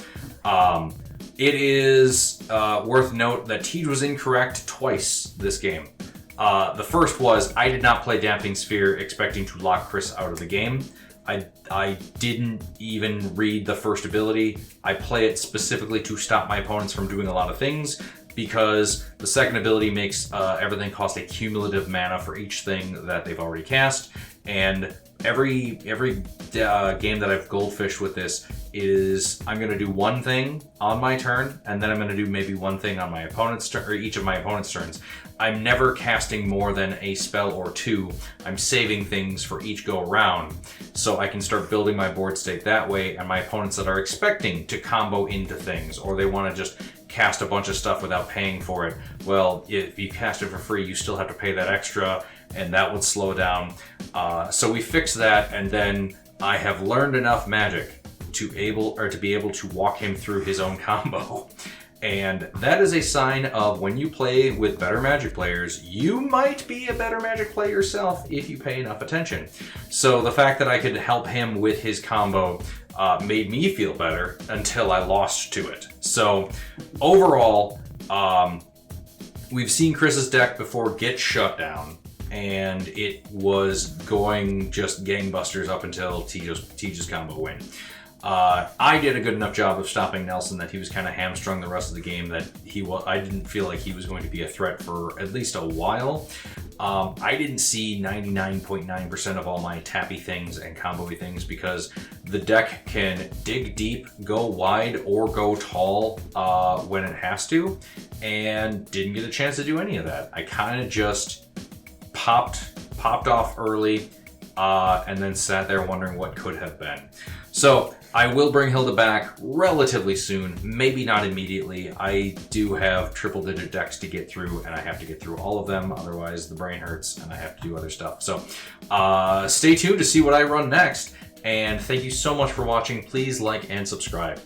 It is worth note that Tej was incorrect twice this game. The first was I did not play Damping Sphere expecting to lock Chris out of the game. I didn't even read the first ability. I play it specifically to stop my opponents from doing a lot of things, because the second ability makes everything cost a cumulative mana for each thing that they've already cast. And every game that I've goldfished with this is I'm going to do one thing on my turn, and then I'm going to do maybe one thing on my opponent's turn, or each of my opponent's turns. I'm never casting more than a spell or two. I'm saving things for each go around, so I can start building my board state that way, and my opponents that are expecting to combo into things, or they want to just cast a bunch of stuff without paying for it. Well, if you cast it for free, you still have to pay that extra, and that would slow down. So we fixed that, and then I have learned enough Magic to be able to walk him through his own combo. And that is a sign of when you play with better Magic players, you might be a better Magic player yourself if you pay enough attention. So the fact that I could help him with his combo made me feel better until I lost to it. So overall, we've seen Chris's deck before get shut down, and it was going just gangbusters up until Tej's combo win. I did a good enough job of stopping Nelson that he was kind of hamstrung the rest of the game, that I didn't feel like he was going to be a threat for at least a while. I didn't see 99.9% of all my tappy things and combo-y things, because the deck can dig deep, go wide, or go tall when it has to, and didn't get a chance to do any of that. I kind of just popped off early, and then sat there wondering what could have been. So I will bring Hylda back relatively soon, maybe not immediately. I do have triple-digit decks to get through, and I have to get through all of them, otherwise the brain hurts and I have to do other stuff. So stay tuned to see what I run next, and thank you so much for watching. Please like and subscribe.